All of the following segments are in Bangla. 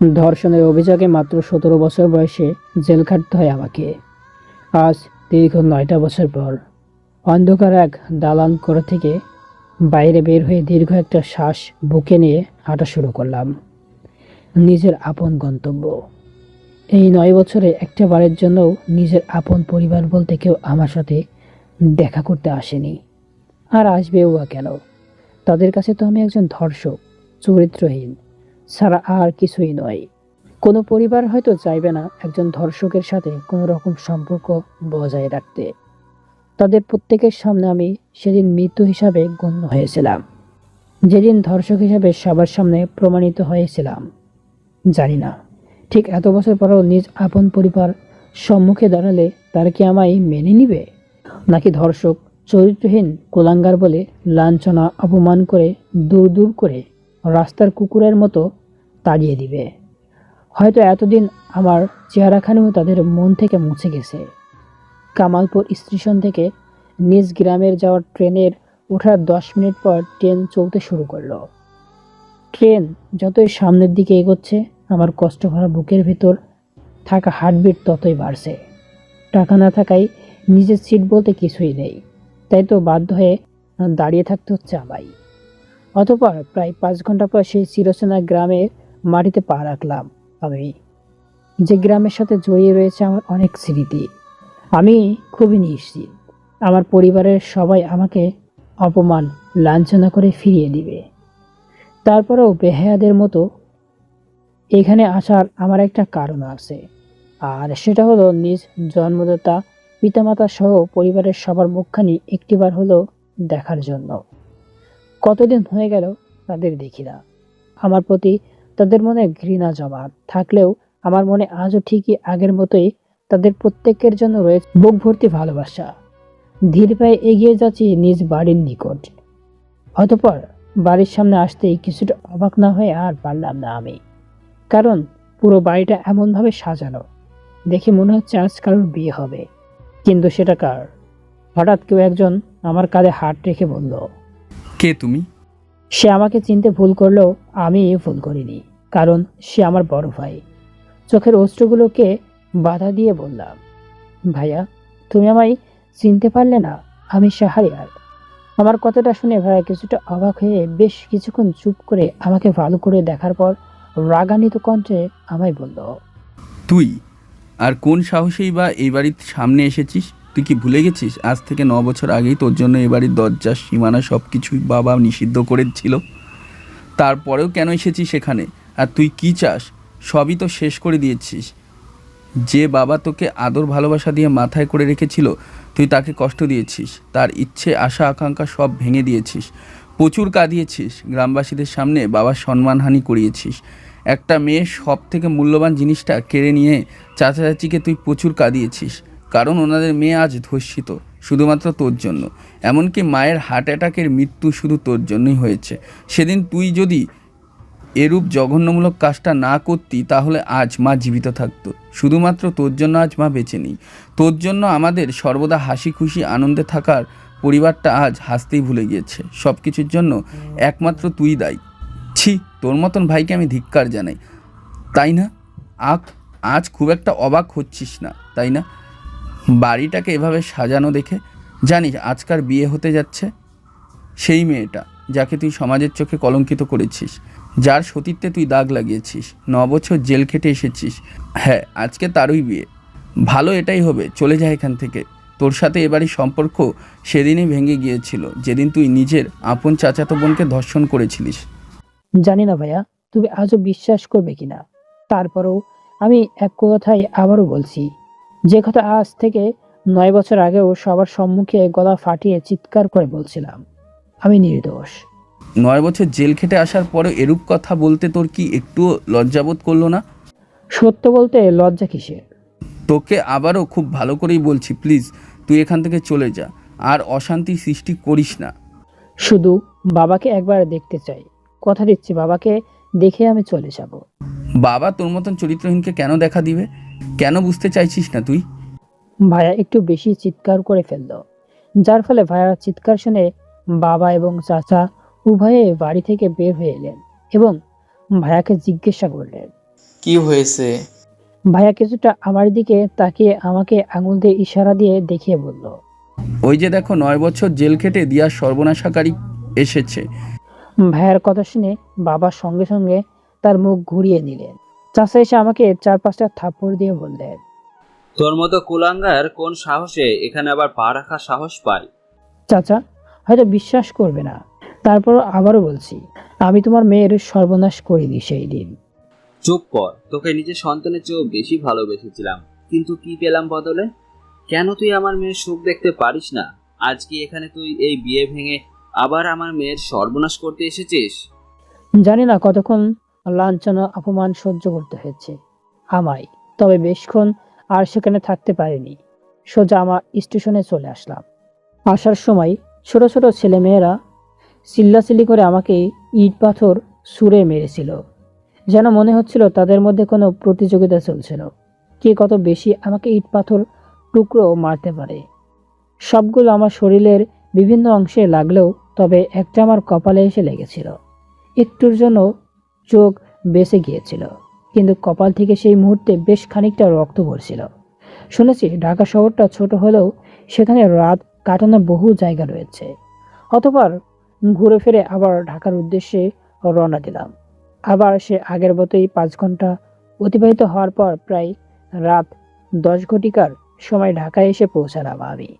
ধর্ষণের অভিযোগে মাত্র ১৭ বছর বয়সে জেল খাটতে হয় আমাকে। আজ দীর্ঘ ৯টা বছর পর অন্ধকার এক দালান ঘর থেকে বাইরে বের হয়ে দীর্ঘ একটা শ্বাস বুকে নিয়ে হাঁটা শুরু করলাম নিজের আপন গন্তব্য। এই ৯ বছরে একটা বারের জন্যও নিজের আপন পরিবার বলতে কেউ আমার সাথে দেখা করতে আসেনি, আর আসবেও বা কেন? তাদের কাছে তো আমি একজন ধর্ষক, চরিত্রহীন ছাড়া আর কিছুই নয়। কোনো পরিবার হয়তো চাইবে না একজন ধর্ষকের সাথে কোনো রকম সম্পর্ক বজায় রাখতে। তাদের প্রত্যেকের সামনে আমি সেদিন মৃত্যু হিসাবে গণ্য হয়েছিলাম, যেদিন ধর্ষক হিসাবে সবার সামনে প্রমাণিত হয়েছিলাম। জানি না ঠিক এত বছর পরেও নিজ আপন পরিবার সম্মুখে দাঁড়ালে তারা কি আমায় মেনে নিবে, নাকি ধর্ষক, চরিত্রহীন কুলাঙ্গার বলে লাঞ্ছনা অপমান করে দূর দূর করে রাস্তার কুকুরের মতো তাড়িয়ে দিবে। হয়তো এতদিন আমার চেহারাখানিও তাদের মন থেকে মুছে গেছে। কামালপুর স্টেশন থেকে নিজ গ্রামের যাওয়ার ট্রেনের ওঠার ১০ মিনিট পর ট্রেন চলতে শুরু করলো। ট্রেন যতই সামনের দিকে এগোচ্ছে আমার কষ্ট ভরা বুকের ভেতর থাকা হার্টবিট ততই বাড়ছে। টাকা না থাকায় নিজের সিট বলতে কিছুই নেই, তাই তো বাধ্য হয়ে দাঁড়িয়ে থাকতে হচ্ছে আমায়। অতঃপর প্রায় ৫ ঘন্টা পর সেই চিরচেনা গ্রামের মাটিতে পা রাখলাম আমি, যে গ্রামের সাথে জড়িয়ে রয়েছে আমার অনেক স্মৃতি। আমি খুবই নিশ্চিত আমার পরিবারের সবাই আমাকে অপমান, লাঞ্ছনা করে ফিরিয়ে দিবে। তারপরেও বেহায়াদের মতো এখানে আসার আমার একটা কারণ আছে, আর সেটা হলো নিজ জন্মদাতা পিতামাতা সহ পরিবারের সবার মুখখানি একটিবার হলো দেখার জন্য। কতদিন হয়ে গেল তাদের দেখি না। আমার প্রতি তাদের মনে ঘৃণা জমা থাকলেও আমার মনে আজও ঠিকই আগের মতোই তাদের প্রত্যেকের জন্য রয়েছে বুক ভর্তি ভালোবাসা। ধীর পায়ে এগিয়ে যাচ্ছি নিজ বাড়ির নিকট। অতঃপর বাড়ির সামনে আসতেই কিছুটা অবাক না হয়ে আর পারলাম না আমি, কারণ পুরো বাড়িটা এমনভাবে সাজানো দেখে মনে হচ্ছে আজ কারোর বিয়ে হবে। কিন্তু সেটা কার? হঠাৎ কেউ একজন আমার কাঁধে হাত রেখে বলল, কে তুমি? সে আমাকে চিনতে ভুল করলেও আমি ভুল করিনি, কারণ সে আমার বড় ভাই। চোখের অশ্রুগুলোকে বাধা দিয়ে বললাম, ভাইয়া, তুমি আমায় চিনতে পারলে না? আমি শাহরিয়ার। আমার কথাটা শুনে ভাইয়া কিছুটা অবাক হয়ে বেশ কিছুক্ষণ চুপ করে আমাকে ভালো করে দেখার পর রাগান্বিত কণ্ঠে আমায় বলল, তুই আর কোন সাহসেই বা এই বাড়ির সামনে এসেছিস? তুই কি ভুলে গেছিস আজ থেকে ৯ বছর আগেই তোর জন্য এ বাড়ির দরজা, সীমানা সব কিছুই বাবা নিষিদ্ধ করেছিল? তারপরেও কেন এসেছিস সেখানে? আর তুই কি চাস? সবই তো শেষ করে দিয়েছিস। যে বাবা তোকে আদর ভালোবাসা দিয়ে মাথায় করে রেখেছিল, তুই তাকে কষ্ট দিয়েছিস, তার ইচ্ছে আশা আকাঙ্ক্ষা সব ভেঙে দিয়েছিস, প্রচুর কাঁদিয়েছিস, গ্রামবাসীদের সামনে বাবার সম্মানহানি করিয়েছিস। একটা মেয়ের সব থেকে মূল্যবান জিনিসটা কেড়ে নিয়ে চাচা চাচিকে তুই প্রচুর কাঁদিয়েছিস, কারণ ওনাদের মেয়ে আজ ধর্ষিত শুধুমাত্র তোর জন্য। এমনকি মায়ের হার্ট অ্যাটাকের মৃত্যু শুধু তোর জন্যই হয়েছে। সেদিন তুই যদি এরূপ জঘন্যমূলক কাজটা না করতি তাহলে আজ মা জীবিত থাকতো। শুধুমাত্র তোর জন্য আজ মা বেঁচে নেই। তোর জন্য আমাদের সর্বদা হাসি খুশি আনন্দে থাকার পরিবারটা আজ হাসতেই ভুলে গিয়েছে। সব কিছুর জন্য একমাত্র তুই দায়ী। ছি, তোর মতন ভাইকে আমি ধিক্কার জানাই। তাই না? আজ খুব একটা অবাক হচ্ছিস না, তাই না? বাড়িটাকে এভাবে সাজানো দেখে জানিস আজকার বিয়ে হতে যাচ্ছে সেই মেয়েটা যাকে তুই সমাজের চোখে কলঙ্কিত করেছিস, যার সতীত্বে তুই দাগ লাগিয়েছিস, ৯ বছর জেল খেটে এসেছিস। হ্যাঁ, আজকে তারই বিয়ে। ভালো এটাই হবে, চলে যায় এখান থেকে। তোর সাথে এবারই সম্পর্ক সেদিনই ভেঙে গিয়েছিল, যেদিন তুই নিজের আপন চাচাতো বোনকে ধর্ষণ করেছিলিস। জানি না ভাইয়া তুমি আজও বিশ্বাস করবে কিনা, তারপরেও আমি এক কথাই আবারও বলছি, যে কথা আজ থেকে ৯ বছর আগেও সবার সম্মুখে গলা ফাটিয়ে চিৎকার করে বলছিলাম, আমি নির্দোষ। ৯ বছর জেল খেটে আসার পরেও এরূপ কথা বলতে তোর কি একটুও লজ্জাবোধ করলো না? সত্য বলতে লজ্জা কিসের? তোকে আবারও খুব ভালো করেই বলছি, প্লিজ তুই এখান থেকে চলে যা, আর অশান্তি সৃষ্টি করিস না। শুধু বাবাকে একবার দেখতে চাই, কথা দিচ্ছি বাবাকে দেখে আমি চলে যাব। বাবা তোর মতন চরিত্রহীনকে কেন দেখা দিবে? কেন বুঝতে চাইছিস না তুই? ভাইয়া একটু বেশি চিৎকার করে ফেলল, যার ফলে ভাইয়ার চিৎকার শুনে বাবা এবং চাচা উভয়ে বাড়ি থেকে বের হয়ে এলেন এবং ভাইয়াকে জিজ্ঞাসা করলেন, কি হয়েছে? ভাইয়া কিছুটা আমার দিকে তাকিয়ে আমাকে আঙুল দিয়ে ইশারা দিয়ে দেখিয়ে বলল। ওই যে দেখো, 9 বছর জেল খেটে দিয়ার সর্বনাশাকারী এসেছে। ভাইয়ার কথা শুনে বাবা সঙ্গে সঙ্গে তার মুখ ঘুরিয়ে নিলেন। চাচা এসে আমাকে 4-5টা থাপ্পড় দিয়ে বললেন, তোর মতো কুলাঙ্গার কোন সাহসে এখানে আবার পা রাখার সাহস পায়? চাচা হয়তো বিশ্বাস করবে না, তারপরও আবারও বলছি, আমি তোমার মেয়ের সর্বনাশ করিনি সেই দিন। চুপ কর, তোকে নিজের সন্তানের চেয়েও বেশি ভালোবেসেছিলাম, কিন্তু কি পেলাম বদলে? কেন তুই আমার মেয়ের সুখ দেখতে পারিস না? আজকে এখানে তুই এই বিয়ে ভেঙে আবার আমার মেয়ের সর্বনাশ করতে এসেছিস। জানি না কতক্ষণ লাঞ্ছনা অপমান সহ্য করতে হয়েছে আমায়, তবে বেশক্ষণ আর সেখানে থাকতে পারিনি। সোজা আমার স্টেশনে চলে আসলাম। আসার সময় ছোট ছোট ছেলেমেয়েরা চিল্লাচিল্লি করে আমাকে ইট পাথর ছুঁড়ে মেরেছিল, যেন মনে হচ্ছিল তাদের মধ্যে কোনো প্রতিযোগিতা চলছিল, কে কত বেশি আমাকে ইট পাথর টুকরো মারতে পারে। সবগুলো আমার শরীরের বিভিন্ন অংশে লাগলেও তবে একটা আমার কপালে এসে লেগেছিল। একটুর জন্য চোখ বেঁচে গিয়েছিল, কিন্তু কপাল থেকে সেই মুহূর্তে বেশ খানিকটা রক্ত পড়ছিল। শুনেছি ঢাকা শহরটা ছোট হলেও সেখানে রাত কাটানোর বহু জায়গা রয়েছে। অতঃপর ঘুরে ফিরে আবার ঢাকার উদ্দেশ্যে রওনা দিলাম। আবার সে আগের মতোই 5 ঘন্টা অতিবাহিত হওয়ার পর প্রায় রাত 10 ঘটিকার সময় ঢাকায় এসে পৌঁছালাম আমি।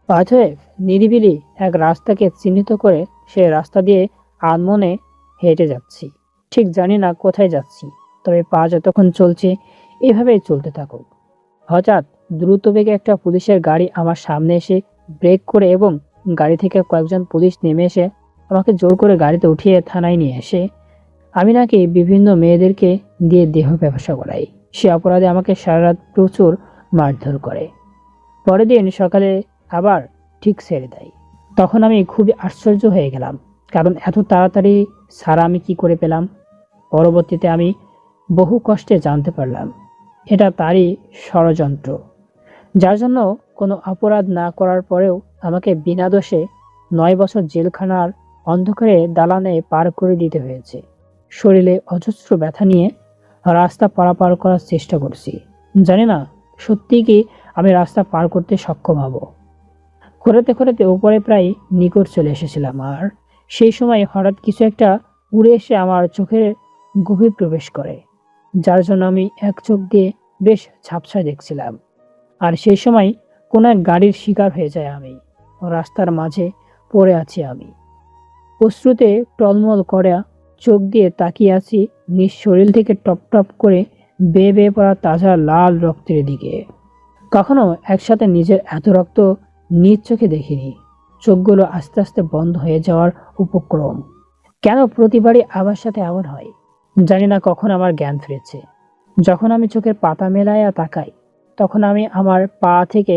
অতএব নিরিবিলি এক রাস্তাকে চিহ্নিত করে সে রাস্তা দিয়ে আনমনে হেঁটে যাচ্ছি। ঠিক জানি না কোথায় যাচ্ছি, তবে পা যতক্ষণ চলছে এভাবেই চলতে থাকুক। হঠাৎ দ্রুত বেগে একটা পুলিশের গাড়ি আমার সামনে এসে ব্রেক করে এবং গাড়ি থেকে কয়েকজন পুলিশ নেমে এসে আমাকে জোর করে গাড়িতে উঠিয়ে থানায় নিয়ে এসে আমি নাকি বিভিন্ন মেয়েদেরকে দিয়ে দেহ ব্যবসা করাই। সে অপরাধে আমাকে সারা রাত প্রচুর মারধর করে। পরের দিন সকালে আবার ঠিক ছেড়ে দেয়। তখন আমি খুবই আশ্চর্য হয়ে গেলাম, কারণ এত তাড়াতাড়ি ছাড়া আমি কি করে পেলাম। পরবর্তীতে আমি বহু কষ্টে জানতে পারলাম এটা তারই ষড়যন্ত্র, যার জন্য কোনো অপরাধ না করার পরেও আমাকে বিনা দোষে 9 বছর জেলখানার অন্ধকারে দালানে পার করে দিতে হয়েছে। শরীরে অজস্র ব্যথা নিয়ে রাস্তা পারাপার করার চেষ্টা করছি। জানি না সত্যি কি আমি রাস্তা পার করতে সক্ষম হব। ঘোরাতে ঘোরাতে উপরে প্রায় নিকট চলে এসেছিলাম, আর সেই সময় হঠাৎ কিছু একটা উড়ে এসে আমার চোখের গভীর প্রবেশ করে, যার জন্য আমি এক চোখ দিয়ে বেশ ঝাপসা দেখছিলাম। আর সেই সময় কোনো এক গাড়ির শিকার হয়ে যায় আমি। রাস্তার মাঝে পড়ে আছি আমি, অশ্রুতে টলমল করা চোখ দিয়ে তাকিয়ে আছি নিজ শরীর থেকে টপ টপ করে বেয়ে বেয়ে পড়া তাজা লাল রক্তের দিকে। কখনো একসাথে নিজের এত রক্ত নিজ চোখে দেখিনি। চোখগুলো আস্তে আস্তে বন্ধ হয়ে যাওয়ার উপক্রম। কেন প্রতিবারই আমার সাথে এমন হয়? জানি না কখন আমার জ্ঞান ফিরেছে। যখন আমি চোখের পাতা মেলাইয়া তাকাই, তখন আমি আমার পা থেকে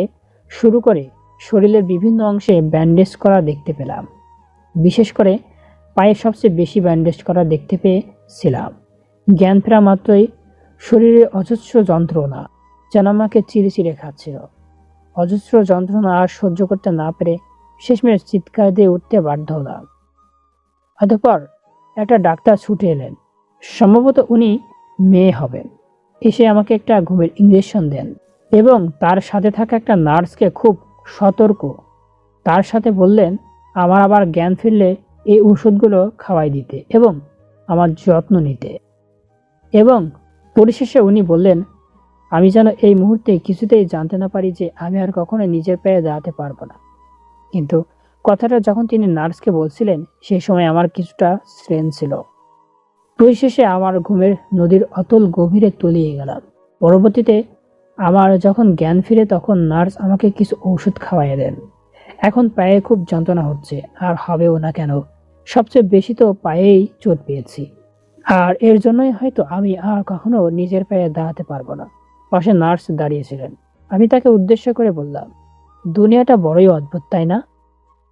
শুরু করে শরীরের বিভিন্ন অংশে ব্যান্ডেজ করা দেখতে পেলাম। বিশেষ করে পায়ে সবচেয়ে বেশি ব্যান্ডেজ করা দেখতে পেয়েছিলাম। জ্ঞান ফেরা মাত্রই শরীরে অজস্র যন্ত্রণা যেন আমাকে চিরে চিরে খাচ্ছিল। অজস্র যন্ত্রণা আর সহ্য করতে না পেরে শেষমেশ চিৎকার দিয়ে উঠতে বাধ্য হলাম। অতঃপর একটা ডাক্তার ছুটে এলেন। সম্ভবত উনি মেয়ে হবেন। এসে আমাকে একটা ঘুমের ইঞ্জেকশন দেন এবং তার সাথে থাকা একটা নার্সকে খুব সতর্ক তার সাথে বললেন আমার আবার জ্ঞান ফিরলে এই ওষুধগুলো খাওয়াই দিতে এবং আমার যত্ন নিতে। এবং পরিশেষে উনি বললেন আমি যেন এই মুহূর্তে কিছুতেই জানতে না পারি যে আমি আর কখনো নিজের পায়ে দাঁড়াতে পারবো না। কিন্তু কথাটা যখন তিনি নার্সকে বলছিলেন সেই সময় আমার কিছুটা স্ট্রেন ছিল। পরিশেষে আমার ঘুমের নদীর অতল গভীরে তলিয়ে গেলাম। পরবর্তীতে আমার যখন জ্ঞান ফিরে তখন নার্স আমাকে কিছু ঔষধ খাওয়াই দেন। এখন পায়ে খুব যন্ত্রণা হচ্ছে, আর হবেও না কেন, সবচেয়ে বেশি তো পায়েই চোট পেয়েছি। আর এর জন্যই হয়তো আমি আর কখনো নিজের পায়ে দাঁড়াতে পারবো না। পাশে নার্স দাঁড়িয়েছিলেন। আমি তাকে উদ্দেশ্য করে বললাম, দুনিয়াটা বড়ই অদ্ভুত, তাই না?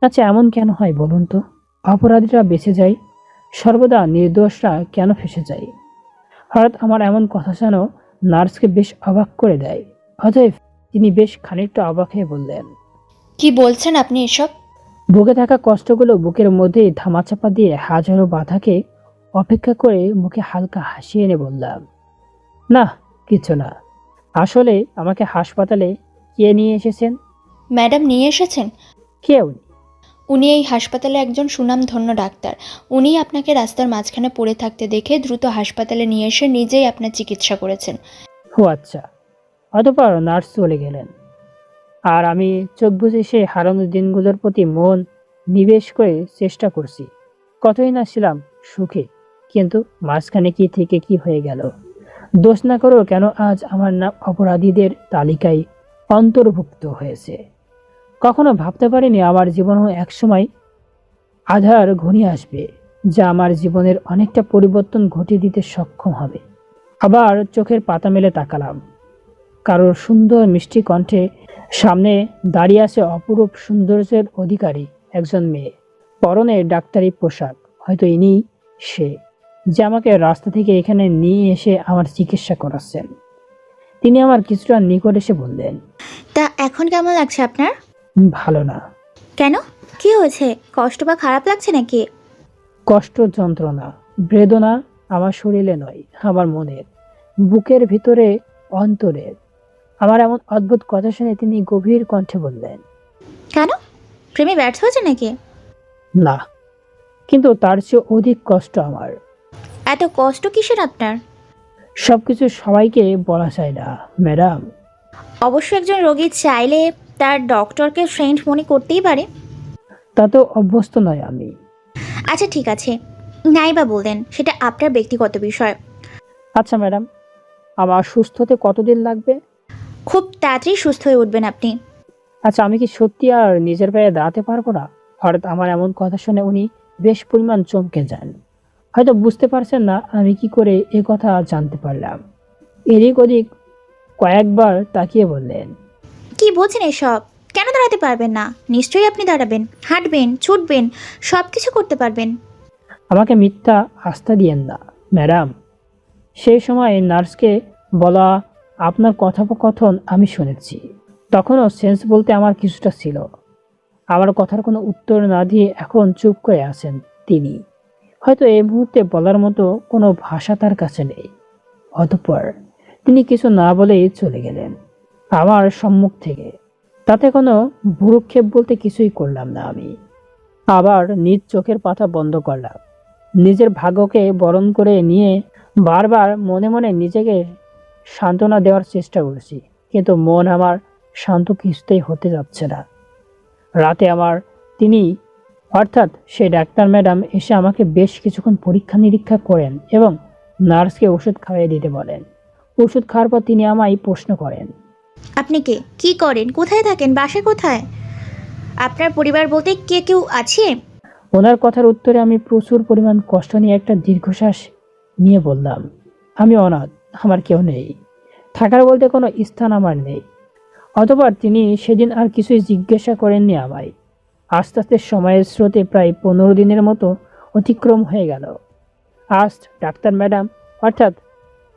আচ্ছা এমন কেন হয় বলুন তো? অপরাধীরা বেঁচে যায়, সর্বদা নির্দোষরা কেন ফেঁসে যায়? হঠাৎ আমার এমন কথা যেন নার্সকে বেশ অবাক করে দেয়। অতএব তিনি বেশ খানিকটা অবাক হয়ে বললেন, কি বলছেন আপনি এসব? বুকে থাকা কষ্টগুলো বুকের মধ্যেই ধামাচাপা দিয়ে হাজারো বাধাকে অপেক্ষা করে মুখে হালকা হাসি এনে বললাম, না, কিছু না। আসলে আমাকে হাসপাতালে কে নিয়ে এসেছেন? ম্যাডাম নিয়ে এসেছেন? কেউ নেই। উনি এই হাসপাতালে একজন সুনামধন্য ডাক্তার। উনিই আপনাকে রাস্তার মাঝখানে পড়ে থাকতে দেখে দ্রুত হাসপাতালে নিয়ে এসে নিজেই আপনার চিকিৎসা করেছেন। ও আচ্ছা। অতঃপর নার্স চলে গেলেন, আর আমি চোখ বুজে সেই হারানো দিনগুলোর প্রতি মন নিবেশ করে চেষ্টা করছি। কতই না ছিলাম সুখে, কিন্তু মাঝখানে কি থেকে কি হয়ে গেল। দোষ না করেও কেন আজ আমার নাম অপরাধীদের তালিকায় অন্তর্ভুক্ত হয়েছে। কখনো ভাবতে পারিনি আমার জীবনও একসময় আধার ঘনিয়ে আসবে, যা আমার জীবনের অনেকটা পরিবর্তন ঘটিয়ে দিতে সক্ষম হবে। আবার চোখের পাতা মেলে তাকালাম। কারোর সুন্দর মিষ্টি কণ্ঠে সামনে দাঁড়িয়ে আছে অপরূপ সৌন্দর্যের অধিকারী একজন মেয়ে, পরনে ডাক্তারি পোশাক। হয়তো ইনি সে, যে আমাকে রাস্তা থেকে এখানে নিয়ে এসে আমার চিকিৎসা করাচ্ছেন। তিনি আমার কিছুটা নিকট এসে বললেন, তা এখন কেমন লাগছে আপনার? ভালো না। কেন, কি হয়েছে? কষ্ট বা খারাপ লাগছে নাকি? কষ্ট, যন্ত্রণা, বেদনা আমার শরীরে নয়, আমার মনের, বুকের ভিতরে, অন্তরের। আমার এমন অদ্ভুত কথা শুনে তিনি গভীর কণ্ঠে বললেন, কেন, প্রেমে ব্যর্থ হয়েছে নাকি? না, কিন্তু তার চেয়ে অধিক কষ্ট আমার। এত কষ্ট কিসের আপনার? সবকিছু সবাইকে বলা যায় না ম্যাডাম। অবশ্য একজন রোগী চাইলে তার ডক্টরকে ফ্রেন্ড মনে করতেই পারে। তাতেও অভ্যস্ত নয় আমি। আচ্ছা ঠিক আছে, নাই বা বললেন, সেটা আপনার ব্যক্তিগত বিষয়। আচ্ছা ম্যাডাম, আমার সুস্থ হতে কতদিন লাগবে? খুব তাড়াতাড়ি সুস্থ হয়ে উঠবেন আপনি। আচ্ছা, আমি কি সত্যি আর নিজের পায়ে দাঁড়াতে পারবো না? হঠাৎ আমার এমন কথা শুনে উনি বেশ পরিমাণ চমকে যান। হয়তো বুঝতে পারছেন না আমি কি করে এ কথা জানতে পারলাম। এদিক ওদিক কয়েকবার তাকিয়ে বললেন, কি বলছেন এসব? কেন দাঁড়াতে পারবেন না? নিশ্চয়ই আপনি দাঁড়াবেন, হাঁটবেন, ছুটবেন, সব কিছু করতে পারবেন। আমাকে মিথ্যা আস্থা দিয়েন না ম্যাডাম। সেই সময় নার্সকে বলা আপনার কথোপকথন আমি শুনেছি। তখনও সেন্স বলতে আমার কিছুটা ছিল। আমার কথার কোনো উত্তর না দিয়ে এখন চুপ করে আছেন তিনি। হয়তো এই মুহূর্তে বলার মতো কোনো ভাষা তার কাছে নেই। অতঃপর তিনি কিছু না বলেই চলে গেলেন আমার সম্মুখ থেকে। তাতে কোনো ভ্রুক্ষেপ বলতে কিছুই করলাম না আমি। আবার নিজ চোখের পাতা বন্ধ করলাম। নিজের ভাগ্যকে বরণ করে নিয়ে বারবার মনে মনে নিজেকে সান্ত্বনা দেওয়ার চেষ্টা করছি, কিন্তু মন আমার শান্ত কিছুতেই হতে যাচ্ছে না। রাতে আমার তিনি অর্থাৎ সেই ডাক্তার ম্যাডাম এসে আমাকে বেশ কিছুক্ষণ পরীক্ষা নিরীক্ষা করেন এবং নার্সকে ওষুধ খাইয়ে দিতে বলেন। ওষুধ খাওয়ার পর তিনি আমায় প্রশ্ন করেন, আপনি কে, কি করেন, কোথায় থাকেন, বাসা কোথায়? আপনার পরিবার বলতে কে কেউ আছে? ওনার কথার উত্তরে আমি প্রচুর পরিমাণ কষ্ট নিয়ে একটা দীর্ঘশ্বাস নিয়ে বললাম, আমি অনাথ, আমার কেউ নেই, থাকার বলতে কোনো স্থান আমার নেই। অতঃপর তিনি সেদিন আর কিছুই জিজ্ঞাসা করেননি আমায়। আস্তে আস্তে সময়ের স্রোতে প্রায় 15 দিনের মতো অতিক্রম হয়ে গেল। আজ ডাক্তার ম্যাডাম অর্থাৎ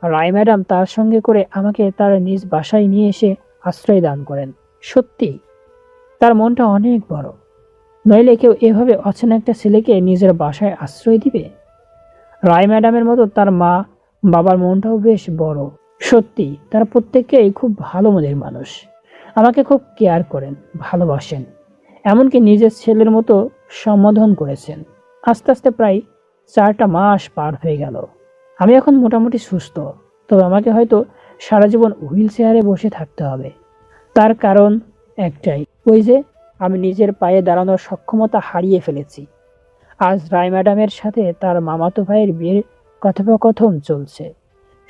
রায় ম্যাডাম তার সঙ্গে করে আমাকে তার নিজ বাসায় নিয়ে এসে আশ্রয় দান করেন। সত্যি তার মনটা অনেক বড়, নইলে কেউ এভাবে অচেনা একটা ছেলেকে নিজের বাসায় আশ্রয় দিবে? রায় ম্যাডামের মতো তার মা বাবার মনটাও বেশ বড়। সত্যি তারা প্রত্যেকেই খুব ভালো মনের মানুষ। আমাকে খুব কেয়ার করেন, ভালোবাসেন, এমনকি নিজের ছেলের মতো সম্বোধন করেছেন। আস্তে আস্তে প্রায় 4টা মাস পার হয়ে গেল। আমি এখন মোটামুটি সুস্থ, তবে আমাকে হয়তো সারা জীবন হুইল চেয়ারে বসে থাকতে হবে। তার কারণ একটাই, ওই যে আমি নিজের পায়ে দাঁড়ানোর সক্ষমতা হারিয়ে ফেলেছি। আজ রায় ম্যাডামের সাথে তার মামাতো ভাইয়ের বিয়ের কথোপকথন চলছে।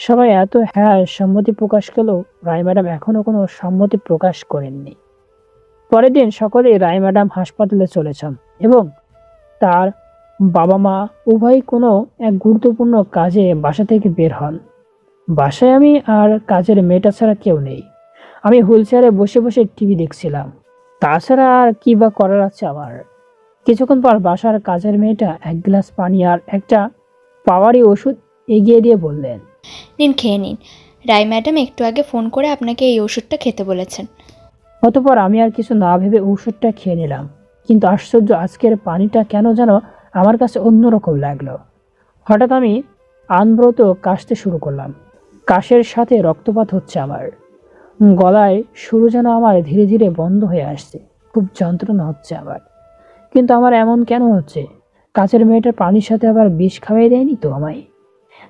সবাই এত হ্যাঁ সম্মতি প্রকাশ করলেও রায় ম্যাডাম এখনো কোনো সম্মতি প্রকাশ করেননি। পরের দিন সকলেই রায় ম্যাডাম হাসপাতালে চলেছেন এবং তার বাবা মা উভয়ই কোনো এক গুরুত্বপূর্ণ কাজে বাসা থেকে বের হন। বাসায় আমি আর কাজের মেয়েটা ছাড়া কেউ নেই। আমি হুইল চেয়ারে বসে বসে টিভি দেখছিলাম। তাছাড়া আর কি বা করার আছে আমার। কিছুক্ষণ পর বাসার কাজের মেয়েটা এক গ্লাস পানি আর একটা পাওয়ারি ওষুধ এগিয়ে দিয়ে বললেন, নিন, খেয়ে নিন। রায় ম্যাডাম একটু আগে ফোন করে আপনাকে এই ওষুধটা খেতে বলেছেন। অতঃপর আমি আর কিছু না ভেবে ঔষধটা খেয়ে নিলাম। কিন্তু আশ্চর্য, আজকের পানিটা কেন যেন আমার কাছে অন্যরকম লাগলো। হঠাৎ আমি আনব্রত কাশতে শুরু করলাম। কাশের সাথে রক্তপাত হচ্ছে আমার। গলায় সুর যেন আমার ধীরে ধীরে বন্ধ হয়ে আসছে। খুব যন্ত্রণা হচ্ছে আমার। কিন্তু আমার এমন কেন হচ্ছে? কাজের মেয়েটার পানির সাথে আবার বিষ খাওয়াই দেয়নি তো আমায়?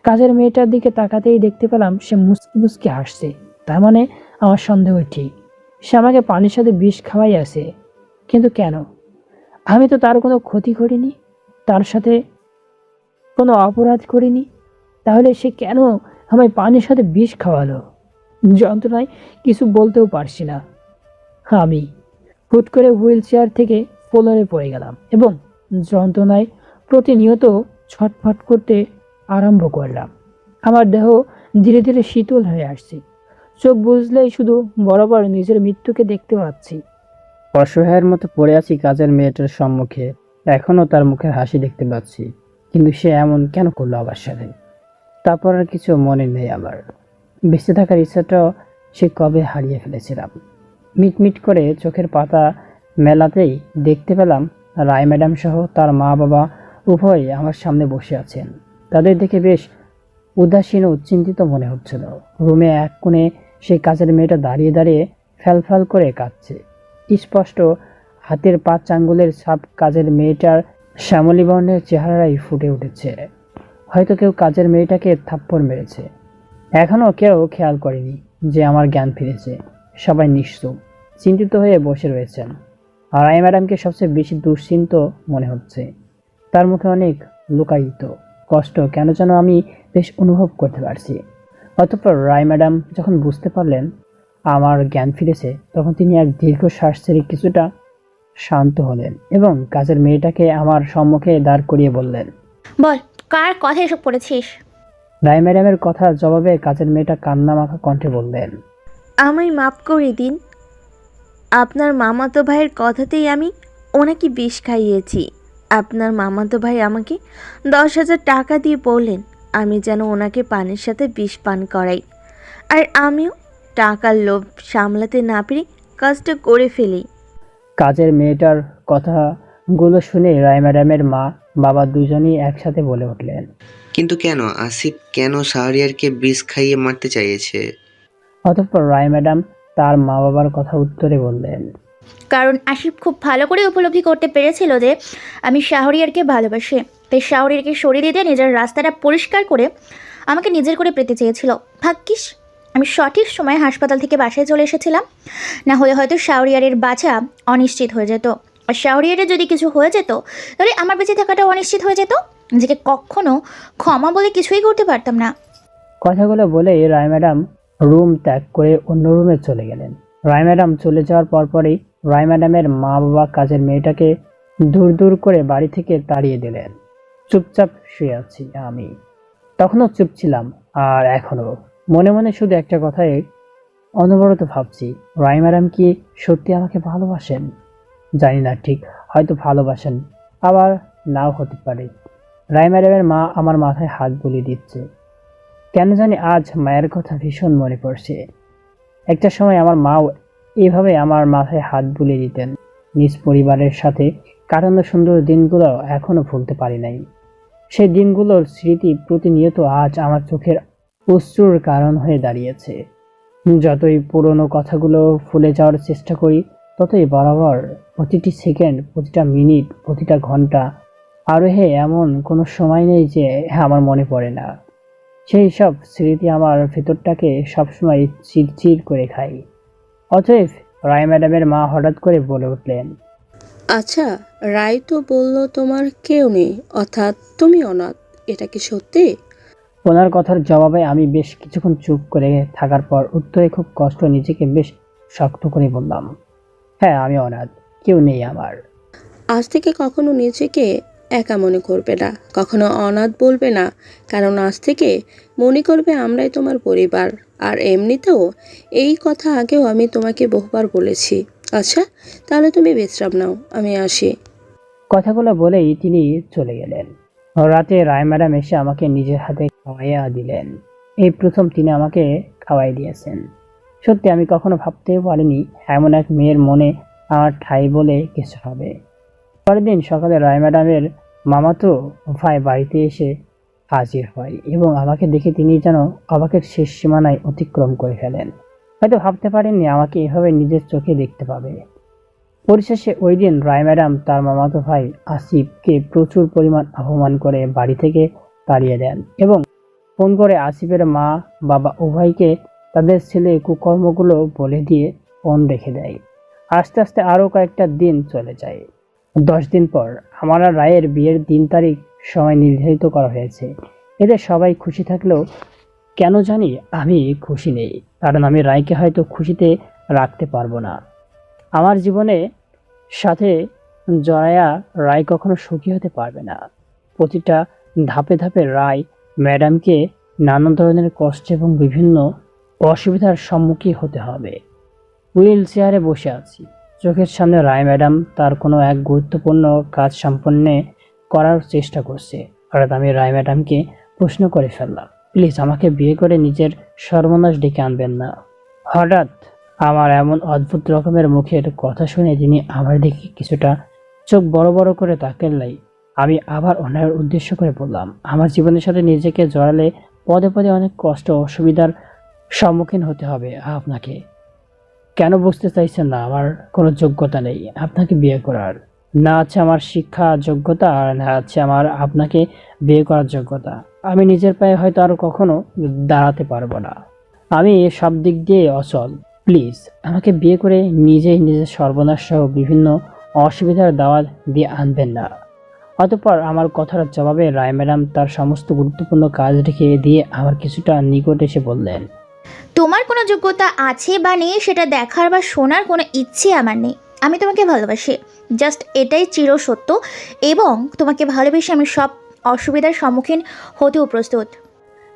কাজের মেয়েটার দিকে তাকাতেই দেখতে পেলাম সে মুচকি মুচকি হাসছে। তার মানে আমার সন্দেহ ঠিক, সে আমাকে পানির সাথে বিষ খাওয়াই আছে। কিন্তু কেন? আমি তো তার কোনো ক্ষতি করিনি, তার সাথে কোনো অপরাধ করিনি। তাহলে সে কেন আমায় পানির সাথে বিষ খাওয়ালো? যন্ত্রণায় কিছু বলতেও পারছি না আমি। হুট করে হুইল চেয়ার থেকে ফ্লোরে পড়ে গেলাম এবং যন্ত্রণায় প্রতিনিয়ত ছটফট করতে আরম্ভ করলাম। আমার দেহ ধীরে ধীরে শীতল হয়ে আসছে। চোখ বুঝলেই শুধু বরাবর নিজের মৃত্যুকে দেখতে পাচ্ছি। অসহায়ের মতো পড়ে আছি কাজের মেয়েটার সম্মুখে। এখনও তার মুখের হাসি দেখতে পাচ্ছি, কিন্তু সে এমন কেন করলো আমার সাথে? তারপর আর কিছু মনে নেই আমার। বেঁচে থাকার ইচ্ছাটাও সে কবে হারিয়ে ফেলেছিলাম। মিটমিট করে চোখের পাতা মেলাতেই দেখতে পেলাম রায় ম্যাডাম সহ তার মা বাবা উভয়ই আমার সামনে বসে আছেন। তাদের দেখে বেশ উদাসীন ও চিন্তিত মনে হচ্ছিল। রুমে এক কোণে সেই কাজের মেয়েটা দাঁড়িয়ে দাঁড়িয়ে ফ্যালফ্যাল করে কাঁদছে। স্পষ্ট হাতের 5 আঙ্গুলের ছাপ কাজের মেয়েটার শ্যামলী বর্ণের চেহারায় ফুটে উঠেছে। হয়তো কেউ কাজের মেয়েটাকে থাপ্পড় মেরেছে। এখনও কেউ খেয়াল করেনি যে আমার জ্ঞান ফিরেছে। সবাই নিশ্চুপ, চিন্তিত হয়ে বসে রয়েছেন। আর রায় ম্যাডামকে সবচেয়ে বেশি দুশ্চিন্ত মনে হচ্ছে। তার মুখে অনেক লুকায়িত কষ্ট কেন যেন আমি বেশ অনুভব করতে পারছি। অতঃপর রায় ম্যাডাম যখন বুঝতে পারলেন আমার জ্ঞান ফিরেছে, তখন তিনি এক দীর্ঘশ্বাস ছেড়ে কিছুটা শান্ত হলেন এবং কাজের মেয়েটাকে আমার সম্মুখে দাঁড় করিয়ে বললেন, বল, কার কথা এসব পড়েছিস? রায় ম্যাডামের কথার জবাবে কাজের মেয়েটা কান্না মাখা কণ্ঠে বললেন, আমায় মাফ করে দিন। আপনার মামাতো ভাইয়ের কথাতেই আমি ওনাকে বিষ খাইয়েছি। আপনার মামাতো ভাই আমাকে 10,000 টাকা দিয়ে বললেন আমি যেন ওনাকে পানির সাথে বিষ পান করাই। আর আমিও টাকার লোভ সামলাতে না পেরে কাজটা করে ফেলি। কাজের মেয়েটার কথাগুলো শুনে রায় ম্যাডামের মা বাবা দুজনেই একসাথে বলে উঠলেন। কিন্তু কেন আসিফ কেন শাহরিয়ারকে বিষ খাইয়ে মারতে চাইছে? অতঃপর রায় ম্যাডাম তার মা বাবার কথা উত্তরে বললেন, কারণ আশিফ খুব ভালো করে উপলব্ধি করতে পেরেছিল যে আমি শাহরিয়ারকে ভালোবাসি। তাই শাহরিয়ারকে সরিয়ে দিতে নিজের রাস্তাটা পরিষ্কার করে আমাকে নিজের করে পেতে চেয়েছিল। ভাগ্যিস আমি সঠিক সময়ে হাসপাতাল থেকে বাসায় চলে এসেছিলাম, না হলে হয়তো শাহরিয়ারের বাঁচা অনিশ্চিত হয়ে যেত। আর শাহরিয়ারের যদি কিছু হয়ে যেত তাহলে আমার বেঁচে থাকাটা অনিশ্চিত হয়ে যেত। নিজেকে কখনো ক্ষমা বলে কিছুই করতে পারতাম না। কথাগুলো বলে রায় ম্যাডাম রুম ত্যাগ করে অন্য রুমে চলে গেলেন। রায় ম্যাডাম চলে যাওয়ার পরপরই রায় ম্যাডামের মা বাবা কাজের মেয়েটাকে দূর দূর করে বাড়ি থেকে তাড়িয়ে দিলেন। চুপচাপ শুয়ে আছি আমি। তখনও চুপ ছিলাম, আর এখনো মনে মনে শুধু একটা কথাই অনবরত ভাবছি, রায় ম্যাডাম কি সত্যি আমাকে ভালোবাসেন? জানি না ঠিক, হয়তো ভালোবাসেন, আবার নাও হতে পারে। রায় ম্যাডামের মা আমার মাথায় হাত বুলিয়ে দিচ্ছে। কেন জানি আজ মায়ের কথা ভীষণ মনে পড়ছে। একটা সময় আমার মাও এভাবে আমার মাথায় হাত বুলিয়ে দিতেন। নিজ পরিবারের সাথে কাটানো সুন্দর দিনগুলো এখনো ভুলতে পারি নাই। সেই দিনগুলোর স্মৃতি প্রতিনিয়ত আজ আমার চোখের অশ্রুর কারণ হয়ে দাঁড়িয়েছে। যতই পুরনো কথাগুলো ভুলে যাওয়ার চেষ্টা করি, ততই বরাবর প্রতিটি সেকেন্ড, প্রতিটা মিনিট, প্রতিটা ঘন্টা আরও এমন কোনো সময় নেই যে আমার মনে পড়ে না। সেই সব স্মৃতি আমার ভেতরটাকে সবসময় চিরচির করে খাই। অতএব রায় ম্যাডামের মা হঠাৎ করে বলে উঠলেন, আচ্ছা, রায় তো বলল তোমার কেউ নেই, অর্থাৎ তুমি অনাথ। এটা কি সত্যি? ওনার কথার জবাবে আমি বেশ কিছুক্ষণ চুপ করে থাকার পর উত্তরে খুব কষ্ট নিজেকে বেশ শক্ত করে বললাম, হ্যাঁ, আমি অনাথ, কেউ নেই আমার। আজ থেকে কখনো নিজেকে একা মনে করবে না, কখনো অনাথ বলবে না, কারণ আজ থেকে মনে করবে আমরাই তোমার পরিবার। আর এমনিতেও এই কথা আগেও আমি তোমাকে বহুবার বলেছি। আচ্ছা, তাহলে তুমি বিশ্রাম নাও, আমি আসি। কথাগুলো বলেই তিনি চলে গেলেন। রাতে রায় ম্যাডাম এসে আমাকে নিজের হাতে খাওয়াইয়া দিলেন। এই প্রথম তিনি আমাকে খাওয়াই দিয়েছেন। সত্যি আমি কখনো ভাবতেও পারিনি এমন এক মেয়ের মনে আমার ঠাঁই বলে কিছু হবে। পরের দিন সকালে রায় ম্যাডামের মামাতো ভাই বাড়িতে এসে হাজির হয় এবং আমাকে দেখে তিনি যেন অবাকের শেষ সীমানায় অতিক্রম করে ফেলেন। হয়তো ভাবতে পারেননি আমাকে এভাবে নিজের চোখে দেখতে পাবে। পরিশেষে ওই দিন রায় ম্যাডাম তার মামাতো ভাই আসিফকে প্রচুর পরিমাণ অপমান করে বাড়ি থেকে তাড়িয়ে দেন এবং ফোন করে আসিফের মা বাবা উভয়কে তাদের ছেলে কুকর্মগুলো বলে দিয়ে ফোন রেখে দেয়। আস্তে আস্তে আরও কয়েকটা দিন চলে যায়। 10 দিন পর আমার আর রায়ের বিয়ের দিন তারিখ সময় নির্ধারিত করা হয়েছে। এতে সবাই খুশি থাকলেও কেন জানি আমি খুশি নেই, কারণ আমি রায়কে হয়তো খুশিতে রাখতে পারবো না। আমার জীবনে সাথে জড়ায়া রায় কখনো সুখী হতে পারবে না। প্রতিটা ধাপে ধাপে রায় ম্যাডামকে নানা ধরনের কষ্ট এবং বিভিন্ন অসুবিধার সম্মুখীন হতে হবে। হুইল চেয়ারে বসে আছি, চোখের সামনে রায় ম্যাডাম তার কোনো এক গুরুত্বপূর্ণ কাজ সম্পন্ন করার চেষ্টা করছে। হঠাৎ আমি রায় ম্যাডামকে প্রশ্ন করে ফেললাম, প্লিজ আমাকে বিয়ে করে নিজের সর্বনাশ ডেকে আনবেন না। হঠাৎ আমার এমন অদ্ভুত রকমের মুখের কথা শুনে তিনি আমার দিকে কিছুটা চোখ বড় বড় করে তাকালেই আমি আবার ওনার উদ্দেশ্য করে বললাম, আমার জীবনের সাথে নিজেকে জড়ালে পদে পদে অনেক কষ্ট অসুবিধার সম্মুখীন হতে হবে আপনাকে। কেন বুঝতে চাইছেন না আমার কোনো যোগ্যতা নেই আপনাকে বিয়ে করার? না আছে আমার শিক্ষা যোগ্যতা, আর না আছে আমার আপনাকে বিয়ে করার যোগ্যতা। আমি নিজের পায়ে হয়তো আর কখনো দাঁড়াতে পারবো না। আমি সব দিক দিয়ে অচল। প্লিজ আমাকে বিয়ে করে নিজেই নিজের সর্বনাশ সহ বিভিন্ন অসুবিধার দাওয়াত দিয়ে আনবেন না। অতঃপর আমার কথার জবাবে রায় ম্যাডাম তার সমস্ত গুরুত্বপূর্ণ কাজ রেখে দিয়ে আমার কিছুটা নিকট এসে বললেন, তোমার কোনো যোগ্যতা আছে বা নেই সেটা দেখার বা শোনার কোনো ইচ্ছে আমার নেই। আমি তোমাকে ভালোবাসি, জাস্ট এটাই চিরসত্য, এবং তোমাকে ভালোবেসে আমি সব অসুবিধার সম্মুখীন হতেও প্রস্তুত।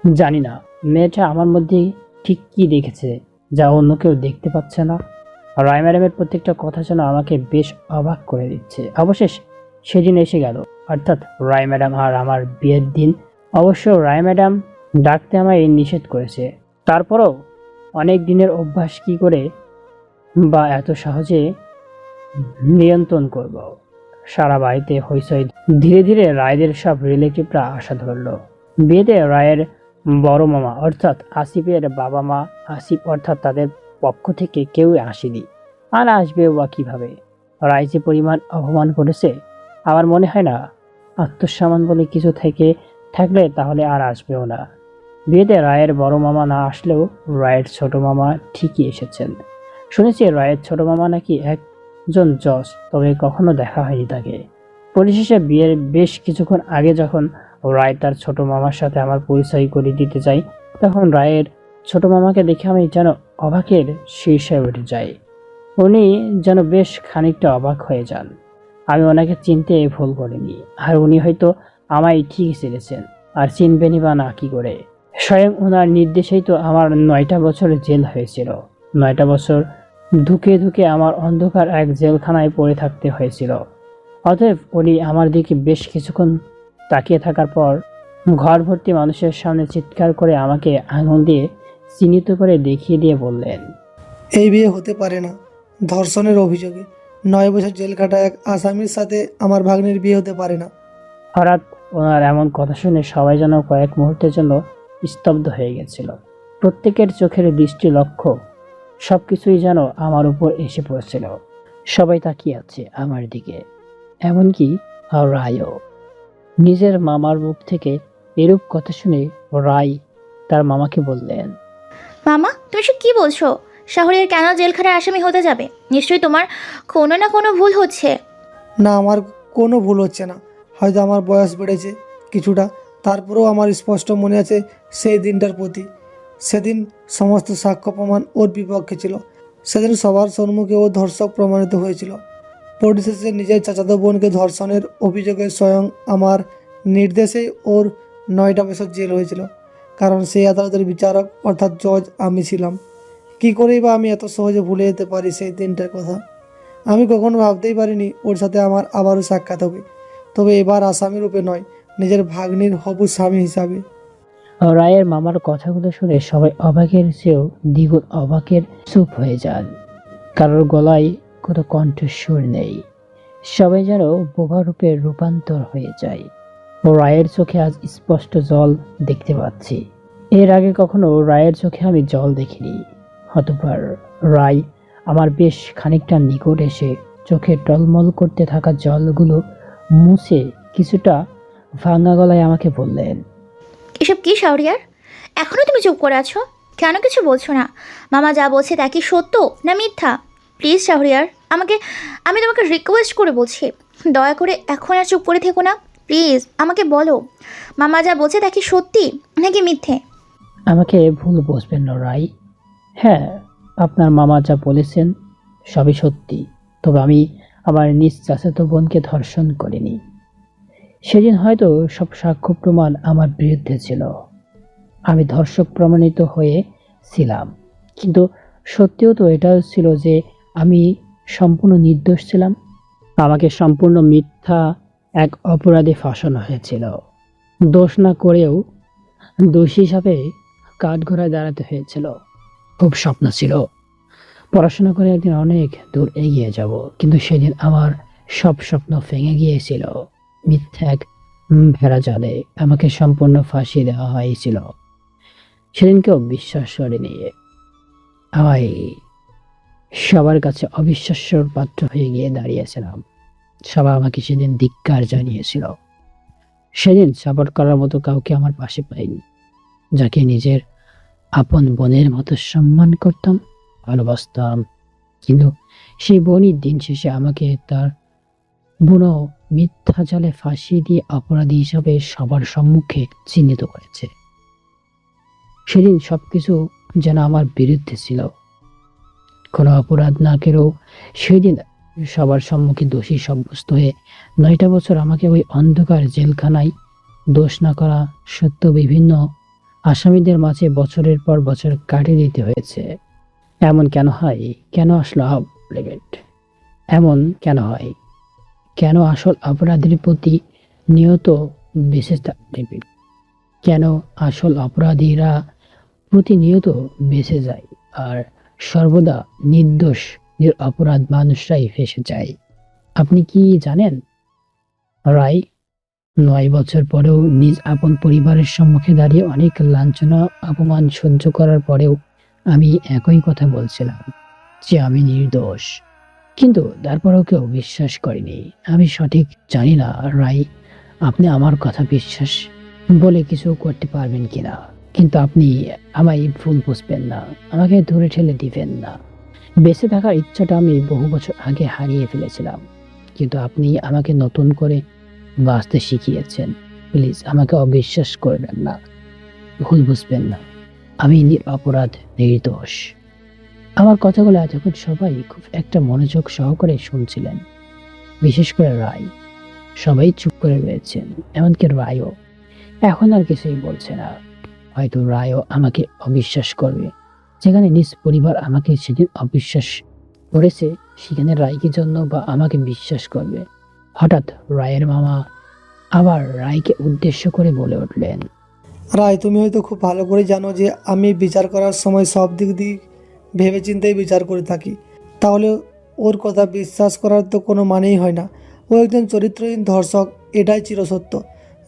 জানি না মেয়েটা আমার মধ্যে ঠিক কী দেখেছে যা অন্য কেউ দেখতে পাচ্ছে না। রায় ম্যাডামের প্রত্যেকটা কথা যেন আমাকে বেশ অবাক করে দিচ্ছে। অবশেষ সেদিন এসে গেল, অর্থাৎ রায় ম্যাডাম আর আমার বিয়ের দিন। অবশ্য রায় ম্যাডাম ডাকতে আমায় নিষেধ করেছে, তারপরও অনেক দিনের অভ্যাস কি করে বা এত সহজে নিয়ন্ত্রণ করব। সারা বাড়িতে হইচই। ধীরে ধীরে রায়দের সব রিলেটিভরা আসা ধরল। বিয়েতে রায়ের বড় মামা অর্থাৎ আসিফের বাবা মা, আসিফ অর্থাৎ তাদের পক্ষ থেকে কেউ আসেনি, আর আসবেও বা কীভাবে। রায় যে পরিমাণ অপমান করেছে আমার মনে হয় না আত্মসম্মান বলে কিছু থাকলে তাহলে আর আসবেও না। বিয়েতে রায়ের বড় মামা না আসলেও রায়ের ছোট মামা ঠিকই এসেছেন। শুনেছি রায়ের ছোট মামা নাকি একজন জজ, তবে কখনো দেখা হয়নি তাকে। পরিশেষে বিয়ের বেশ কিছুক্ষণ আগে যখন রায় তার ছোট মামার সাথে আমার পরিচয় করে দিতে চাই, তখন রায়ের ছোট মামাকে দেখে আমি যেন অবাকের শীর্ষে উঠে যাই। উনি যেন বেশ খানিকটা অবাক হয়ে যান। আমি ওনাকে চিনতে ভুল করিনি, আর উনি হয়তো আমায় ঠিকই চিনেছেন, আর চিনবেনই বা না কি করে। স্বয়ং ওনার নির্দেশেই তো আমার 9টা বছর জেল হয়েছিল। 9টা বছর ধুকে ধুকে আমার অন্ধকার এক জেলখানায় পড়ে থাকতে হয়েছিল। অতএব উনি আমার দিকে বেশ কিছুক্ষণ তাকিয়ে থাকার পর ঘর ভর্তি মানুষের সামনে চিৎকার করে আমাকে আঙুল দিয়ে চিহ্নিত করে দেখিয়ে দিয়ে বললেন, এই বিয়ে হতে পারে না। ধর্ষণের অভিযোগে 9 বছর জেল কাটা এক আসামির সাথে আমার ভাগ্নের বিয়ে হতে পারে না। হঠাৎ ওনার এমন কথা শুনে সবাই যেন কয়েক মুহূর্তের জন্য স্তব্ধ হয়ে গেছিল। প্রত্যেকের চোখের দৃষ্টি লক্ষ্য সবকিছুই যেন আমার উপর এসে পড়েছিল। সবাই তাকিয়ে আছে আমার দিকে, এমনকি রায়ও। নিজের মামার মুখ থেকে এরূপ কথা শুনে রায় তার মামাকে বললেন, মামা, তুমি সব কি বলছো? শাহরিয়ার কেন জেলখানার আসামি হতে যাবে? নিশ্চয়ই তোমার কোনো না কোনো ভুল হচ্ছে। না, আমার কোনো ভুল হচ্ছে না। হয়তো আমার বয়স বেড়েছে কিছুটা, তারপরেও আমার স্পষ্ট মনে আছে সেই দিনটার প্রতি। সেদিন সমস্ত সাক্ষ্য প্রমাণ ওর বিপক্ষে ছিল। সেদিন সবার সম্মুখে ও ধর্ষক প্রমাণিত হয়েছিল। পরিশেষে নিজের চাচাতো বোনকে ধর্ষণের অভিযোগে স্বয়ং আমার নির্দেশেই ওর 9টা বছর জেল হয়েছিল, কারণ সেই আদালতের বিচারক অর্থাৎ জজ আমি ছিলাম। কী করেই বা আমি এত সহজে ভুলে যেতে পারি সেই দিনটার কথা। আমি কখনো ভাবতেই পারিনি ওর সাথে আমার আবারও সাক্ষাৎ হবে, তবে এবার আসামি রূপে নয়, নিজের ভাগ্নির হবু স্বামী হিসাবে। রায়ের মামার কথাগুলো শুনে সবাই অবাকের চেয়েও দ্বিগুণ অবাকের চুপ হয়ে যান। কারোর গলায় কোনো কণ্ঠস্বর নেই। সবাই যেন বোবা রূপে রূপান্তর হয়ে যায়। রায়ের চোখে আজ স্পষ্ট জল দেখতে পাচ্ছি। এর আগে কখনো রায়ের চোখে আমি জল দেখিনি। অতঃপর রায় আমার বেশ খানিকটা নিকট এসে চোখে টলমল করতে থাকা জলগুলো মুছে কিছুটা ভাঙা গলায় আমাকে বললেন, এসব কি শাহরিয়ার? এখনও তুমি চুপ করে আছো? কেন কিছু বলছো না? মামা যা বলছে তা কি সত্য না মিথ্যা? প্লিজ শাহরিয়ার, আমি তোমাকে রিকোয়েস্ট করে বলছি, দয়া করে এখন আর চুপ করে থেকো না। প্লিজ আমাকে বলো, মামা যা বলছে তা কি সত্যি নাকি মিথ্যে? আমাকে ভুল বুঝবেন না রায়। হ্যাঁ, আপনার মামা যা বলেছেন সবই সত্যি। তবে আমি আমার নিজ চাচাতো বোনকে ধর্ষণ করিনি। সেদিন হয়তো সব সাক্ষ্য প্রমাণ আমার বিরুদ্ধে ছিল, আমি ধর্ষক প্রমাণিত হয়েছিলাম, কিন্তু সত্যিও তো এটাও ছিল যে আমি সম্পূর্ণ নির্দোষ ছিলাম। আমাকে সম্পূর্ণ মিথ্যা এক অপরাধে ফাঁসানো হয়েছিল। দোষ না করেও দোষী হিসাবে কাঠগড়ায় দাঁড়াতে হয়েছিল। খুব স্বপ্ন ছিল পড়াশোনা করে একদিন অনেক দূর এগিয়ে যাব, কিন্তু সেদিন আমার সব স্বপ্ন ভেঙে গিয়েছিল। মিথ্যা এক ভেড়া জালে আমাকে সম্পূর্ণ ফাঁসি দেওয়া হয়েছিল। সেদিন কেউ বিশ্বাস করেনি। আমি সবার কাছে অবিশ্বাস্যর পাত্র হয়ে গিয়ে দাঁড়িয়েছিলাম। সবাই আমাকে সেদিন ধিক্কার জানিয়েছিল। সেদিন সাপোর্ট করার মতো কাউকে আমার পাশে পাইনি, যাকে নিজের আপন বোনের মতো সম্মান করতাম, ভালোবাসতাম। কিন্তু সেই বোনই দিন শেষে আমাকে তার বুনো মিথ্যা জালে ফাঁসি দিয়ে অপরাধী হিসাবে সবার সম্মুখে চিহ্নিত করেছে। সেদিন সবকিছু যেন আমার বিরুদ্ধে ছিল। কোনো অপরাধ না করেও সেদিন সবার সম্মুখে দোষী সাব্যস্ত হয়ে 9টা বছর আমাকে ওই অন্ধকার জেলখানায় দোষ না করা সত্ত্বেও বিভিন্ন আসামিদের মাঝে বছরের পর বছর কাটিয়ে দিতে হয়েছে। এমন কেন হয়? কেন আসলো লেগেট? এমন কেন হয়? কেন আসল অপরাধীর প্রতি নিয়ত বেঁচে থাকতে? কেন আসল অপরাধীরা প্রতিনিয়ত বেঁচে যায় আর সর্বদা নির্দোষ অপরাধ মানুষরাই ফেঁসে যায়? আপনি কি জানেন রায়, 9 বছর পরেও নিজ আপন পরিবারের সম্মুখে দাঁড়িয়ে অনেক লাঞ্ছনা অপমান সহ্য করার পরেও আমি একই কথা বলছিলাম যে আমি নির্দোষ, কিন্তু তারপরেও কেউ বিশ্বাস করেনি। আমি সঠিক জানি না রায়, আপনি আমার কথা বিশ্বাস বলে কিছু করতে পারবেন কিনা, কিন্তু আপনি আমায় ভুল বুঝবেন না, আমাকে ধরে ঠেলে দিবেন না। বেঁচে থাকার ইচ্ছাটা আমি বহু বছর আগে হারিয়ে ফেলেছিলাম, কিন্তু আপনি আমাকে নতুন করে বাঁচতে শিখিয়েছেন। প্লিজ আমাকে অবিশ্বাস করবেন না, ভুল বুঝবেন না, আমি অপরাধ, নির্দোষ। আমার কথাগুলো এতক্ষণ সবাই খুব একটা মনোযোগ সহকারে শুনছিলেন, বিশেষ করে রায়। সবাই চুপ করে রয়েছেন, এমনকি রায়ও এখন আর কিছুই বলছে না। হয়তো রায়ও আমাকে অবিশ্বাস করবে। যেখানে নিজ পরিবার আমাকে সেদিন অবিশ্বাস করেছে, সেখানে রায়কে জন্য বা আমাকে বিশ্বাস করবে? হঠাৎ রায়ের মামা আবার রায়কে উদ্দেশ্য করে বলে উঠলেন, রায়, তুমি হয়তো খুব ভালো করে জানো যে আমি বিচার করার সময় সব দিক দিয়ে ভেবে চিন্তেই বিচার করে থাকি। তাহলে ওর কথা বিশ্বাস করার তো কোনো মানেই হয় না। ও একজন চরিত্রহীন ধর্ষক, এটাই চিরসত্য।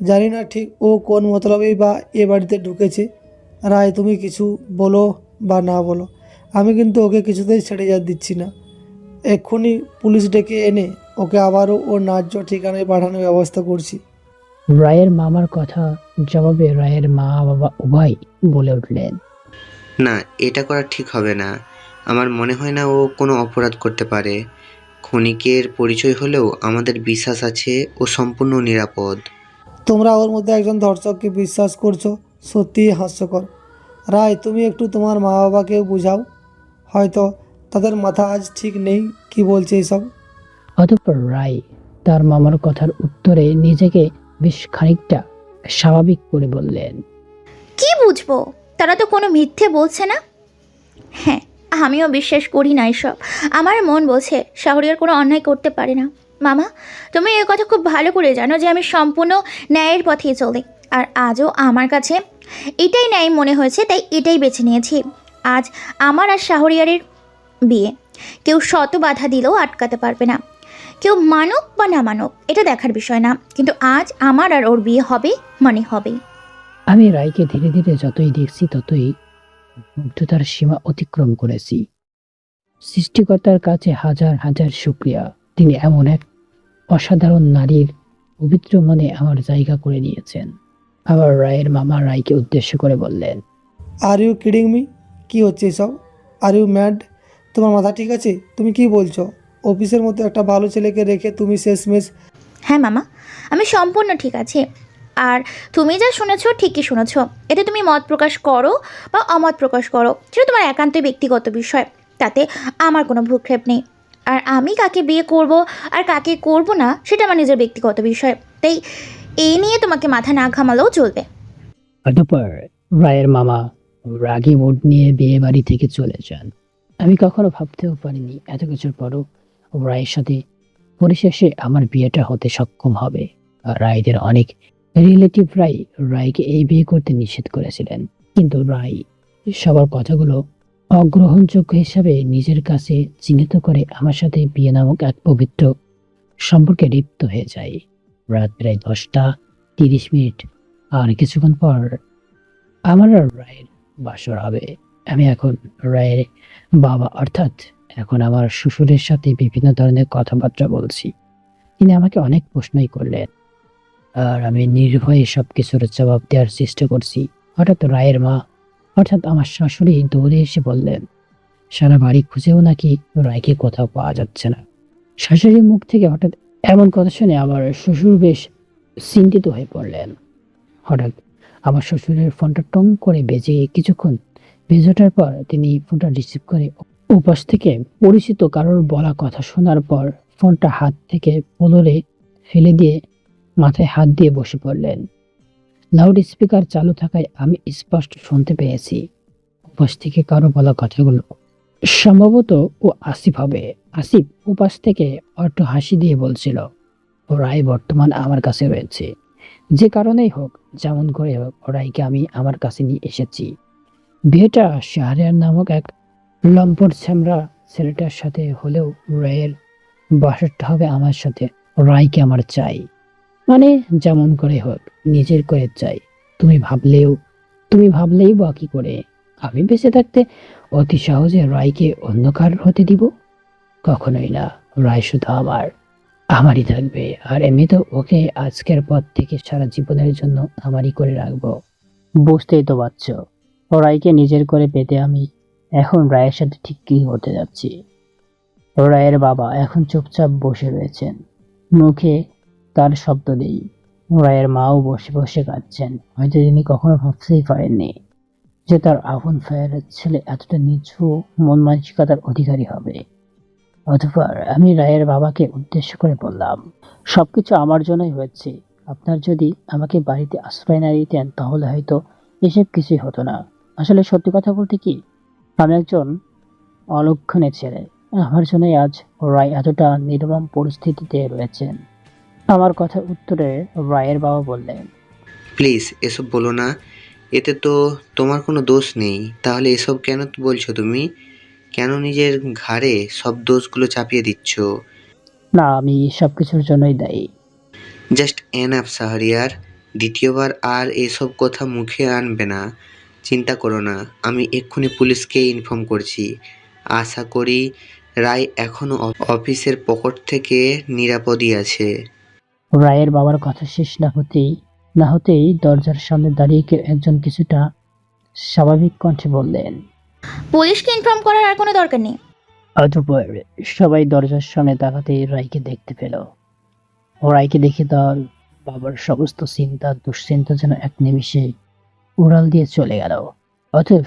জানি না ঠিক ও কোন মতলবেই বা এ বাড়িতে ঢুকেছে। রায়, তুমি কিছু বলো বা না বলো, আমি কিন্তু ওকে কিছুতেই ছেড়ে দিচ্ছি না। এক্ষুনি পুলিশ ডেকে এনে ওকে আবারও ওর ন্যায্য ঠিকানায় পাঠানোর ব্যবস্থা করছি। রায়ের মামার কথা জবাবে রায়ের মা বাবা উভয় বলে উঠলেন, না, এটা করা ঠিক হবে না। আমার মনে হয় না ও কোনো অপরাধ করতে পারে। ক্ষণিকের পরিচয় হলেও আমাদের বিশ্বাস আছে ও সম্পূর্ণ নিরাপদ। তোমরা ওর মধ্যে একজন ধর্ষককে বিশ্বাস করছো? সত্যিই হাস্যকর। রায়, তুমি একটু তোমার মা বাবাকেও বুঝাও, হয়তো তাদের মাথা আজ ঠিক নেই কি বলছে এসব। অতঃপর রায় তার মামার কথার উত্তরে নিজেকে বেশ খানিকটা স্বাভাবিক করে বললেন, কি বুঝবো, তারা তো কোনো মিথ্যে বলছে না। হ্যাঁ, আমিও বিশ্বাস করি না এসব। আমার মন বলছে শাহরিয়ার কোনো অন্যায় করতে পারে না। মামা, তুমি এই কথা খুব ভালো করে জানো যে আমি সম্পূর্ণ ন্যায়ের পথেই চলি, আর আজও আমার কাছে এটাই ন্যায় মনে হয়েছে, তাই এটাই বেছে নিয়েছি। আজ আমার আর শাহরিয়ারের বিয়ে কেউ শত বাধা দিলেও আটকাতে পারবে না। কেউ মানুক বা না মানুক এটা দেখার বিষয় না, কিন্তু আজ আমার আর ওর বিয়ে হবে মানে হবে। আমি রায়কে ধীরে ধীরে যতই দেখছি ততই মুগ্ধতার সীমা অতিক্রম করেছি। সৃষ্টিকর্তার কাছে হাজার হাজার শুক্রিয়া, তিনি এমন এক অসাধারণ নারীর পবিত্র মনে আমার জায়গা করে নিয়েছেন। আবার রায়ের মামা রায়কে উদ্দেশ্য করে বললেন, আর ইউ কিডিং মি? কী হচ্ছে এসব? Are you mad? তোমার মাথা ঠিক আছে? তুমি কি বলছো? অফিসের মতো একটা ভালো ছেলেকে রেখে তুমি শেষমেশ হ্যাঁ মামা, আমি সম্পূর্ণ ঠিক আছি। আর তুমি যা শুনেছো ঠিকই শুনেছো। এতে তুমি মত প্রকাশ করো বা অমত প্রকাশ করো, সেটা তোমার একান্তই ব্যক্তিগত বিষয়, তাতে আমার কোনো ভ্রুক্ষেপ নেই। আর আমি কাকে বিয়ে করব আর কাকে করব না সেটা আমার নিজের ব্যক্তিগত বিষয়, তাই এই নিয়ে তোমাকে মাথা না ঘামালেও চলবে। অতঃপর রায়ের মামা রাগী মুড নিয়ে বিয়ে বাড়ি থেকে চলে যান। আমি কখনো ভাবতেও পারিনি এত কিছুর পরও রায়ের সাথে পরিশেষে আমার বিয়েটা হতে সক্ষম হবে। আর রায়দের অনেক রিলেটিভরাই রায়কে এই বিয়ে করতে নিষেধ করেছিলেন, কিন্তু রায় সবার কথাগুলো অগ্রহণযোগ্য হিসাবে নিজের কাছে চিহ্নিত করে আমার সাথে বিয়ে নামক এক পবিত্র সম্পর্কে লিপ্ত হয়ে যায়। রাত প্রায় 10:30। আর কিছুক্ষণ পর আমার আর রায়ের বাসর হবে। আমি এখন রায়ের বাবা, অর্থাৎ এখন আমার শ্বশুরের সাথে বিভিন্ন ধরনের কথাবার্তা বলছি। তিনি আমাকে অনেক প্রশ্নই করলেন, আর আমি নির্ভয়ে সবকিছুর জবাব দেওয়ার চেষ্টা করছি। হঠাৎ রায়ের মা, অর্থাৎ আমার শাশুড়ি দৌড়ে এসে বললেন, সারা বাড়ি খুঁজেও নাকি রায়কে কোথাও পাওয়া যাচ্ছে না। শাশুড়ির মুখ থেকে হঠাৎ এমন কথা শুনে আমার শ্বশুর বেশ চিন্তিত হয়ে পড়লেন। হঠাৎ আমার শ্বশুরের ফোনটা টং করে বেজে কিছুক্ষণ বেজে ওঠার পর তিনি ফোনটা রিসিভ করে উপাস থেকে পরিচিত কারোর বলা কথা শোনার পর ফোনটা হাত থেকে পলরে ফেলে দিয়ে মাথায় হাত দিয়ে বসে পড়লেন। লাউড স্পিকার চালু থাকায় আমি স্পষ্ট শুনতে পেয়েছি উপাস থেকে কারো বলা কথাগুলো। সম্ভবত ও আসিফ হবে। আসিফ উপাস থেকে অট্ট হাসি দিয়ে বলছিল, রায় বর্তমান আমার কাছে রয়েছে, যে কারণেই হোক, যেমন করে হোক রায়কে আমি আমার কাছে নিয়ে এসেছি। বিয়েটা শাহরিয়ার নামক এক লম্পট ছ্যামরা ছেলেটার সাথে হলেও রায়ের বাসরটা হবে আমার সাথে। রায়কে আমার চাই, মানে যেমন করে হোক নিজের করে চাই। তুমি ভাবলেই বা কি করে আমি বেঁচে থাকতে অতি সহজে রায়কে অন্য কারোর হতে দিব? কখনোই না। রায় শুধু আমারই থাকবে। আর এমনি তো ওকে আজকের পর থেকে সারা জীবনের জন্য আমারই করে রাখবো। বুঝতেই তো পারছো রায়কে নিজের করে পেতে আমি এখন রায়ের সাথে ঠিক কি হতে যাচ্ছি। রায়ের বাবা এখন চুপচাপ বসে রয়েছেন, মুখে তার শব্দ নেই। রায়ের মাও বসে বসে কাঁদছেন। হয়তো তিনি কখনো ভাবতেই পারেননি যে তার আপন ভাইয়ের ছেলে এতটা নিচু মন মানসিকতার অধিকারী হবে। অতঃপর আমি রায়ের বাবাকে উদ্দেশ্য করে বললাম, সবকিছু আমার জন্যই হয়েছে। আপনার যদি আমাকে বাড়িতে আশ্রয় না দিতেন তাহলে হয়তো এসব কিছুই হতো না। আসলে সত্যি কথা বলতে কি, আমি একজন অলক্ষণে ছেলে। আমার জন্যই আজ রায় এতটা নির্মম পরিস্থিতিতে রয়েছেন। আমার কথার উত্তরে রায়ের বাবা বললেন, প্লিজ এসব বলো না, এতে তো তোমার কোনো দোষ নেই। তাহলে এসব কেন বলছো তুমি? কেন নিজের ঘাড়ে সব দোষগুলো চাপিয়ে দিচ্ছ? না, আমি সবকিছুর জন্যই দায়ী। জাস্ট এনাফ শাহরিয়ার, দ্বিতীয়বার আর এসব কথা মুখে আনবে না। চিন্তা করো না, আমি এক্ষুনি পুলিশকে ইনফর্ম করছি। আশা করি রায় এখনো অফিসের পকেট থেকে নিরাপদই আছে। রায়ের বাবার কথা শেষ না হতেই দরজার সামনে দাঁড়িয়ে কেউ একজন কিছুটা স্বাভাবিক কণ্ঠে বললেন, পুলিশকে ইনফর্ম করার আর কোনো দরকার নেই। অতঃপর সবাই দরজার সামনে তাকাতেই রায়কে দেখতে পেল। রায়কে দেখে তার বাবার সমস্ত চিন্তা দুশ্চিন্তা যেন এক নিমিষে উড়াল দিয়ে চলে গেল। অতএব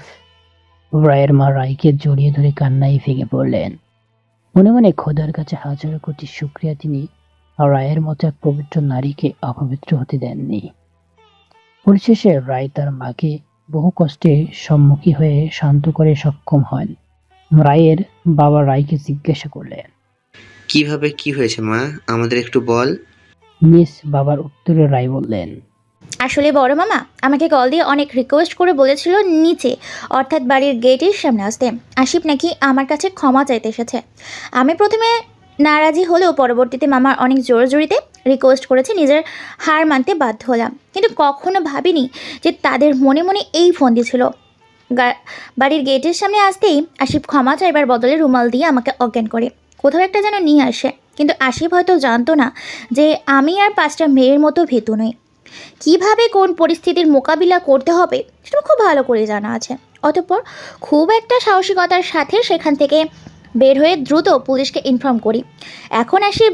রায়ের মা রায়কে জড়িয়ে ধরে কান্নায় ভেঙে পড়লেন। মনে মনে খোদার কাছে হাজার কোটি শুকরিয়া, তিনি রায়ের মতো এক পবিত্র নারীকে অপবিত্র হতে দেননি। পরিশেষে রায় তার মাকে বহু কষ্টে সম্মুখী হয়ে শান্ত করে সক্ষম হন। রায়ের বাবা রায়কে জিজ্ঞাসা করলেন, কিভাবে কি হয়েছে মা, আমাদের একটু বল। মিস বাবার উত্তরে রায় বললেন, আসলে বড় মামা আমাকে কল দিয়ে অনেক রিকোয়েস্ট করে বলেছিল নিচে, অর্থাৎ বাড়ির গেটের সামনে আসতে। আসিফ নাকি আমার কাছে ক্ষমা চাইতে এসেছে। আমি প্রথমে নারাজি হলেও পরবর্তীতে মামার অনেক জোরাজুরিতে রিকোয়েস্ট করেছে, নিজের হার মানতে বাধ্য হলাম। কিন্তু কখনো ভাবিনি যে তাদের মনে মনে এই ফন্দি ছিল। বাড়ির গেটের সামনে আসতেই আশিফ ক্ষমা চাইবার বদলে রুমাল দিয়ে আমাকে অজ্ঞান করে কোথাও একটা যেন নিয়ে আসে। কিন্তু আশিফ হয়তো জানতো না যে আমি আর 5টা মেয়ের মতো ভীতু নই। কীভাবে কোন পরিস্থিতির মোকাবিলা করতে হবে সেটা খুব ভালো করে জানা আছে। অতঃপর খুব একটা সাহসিকতার সাথে সেখান থেকে বের হয়ে দ্রুত পুলিশকে ইনফর্ম করি। এখন আশিফ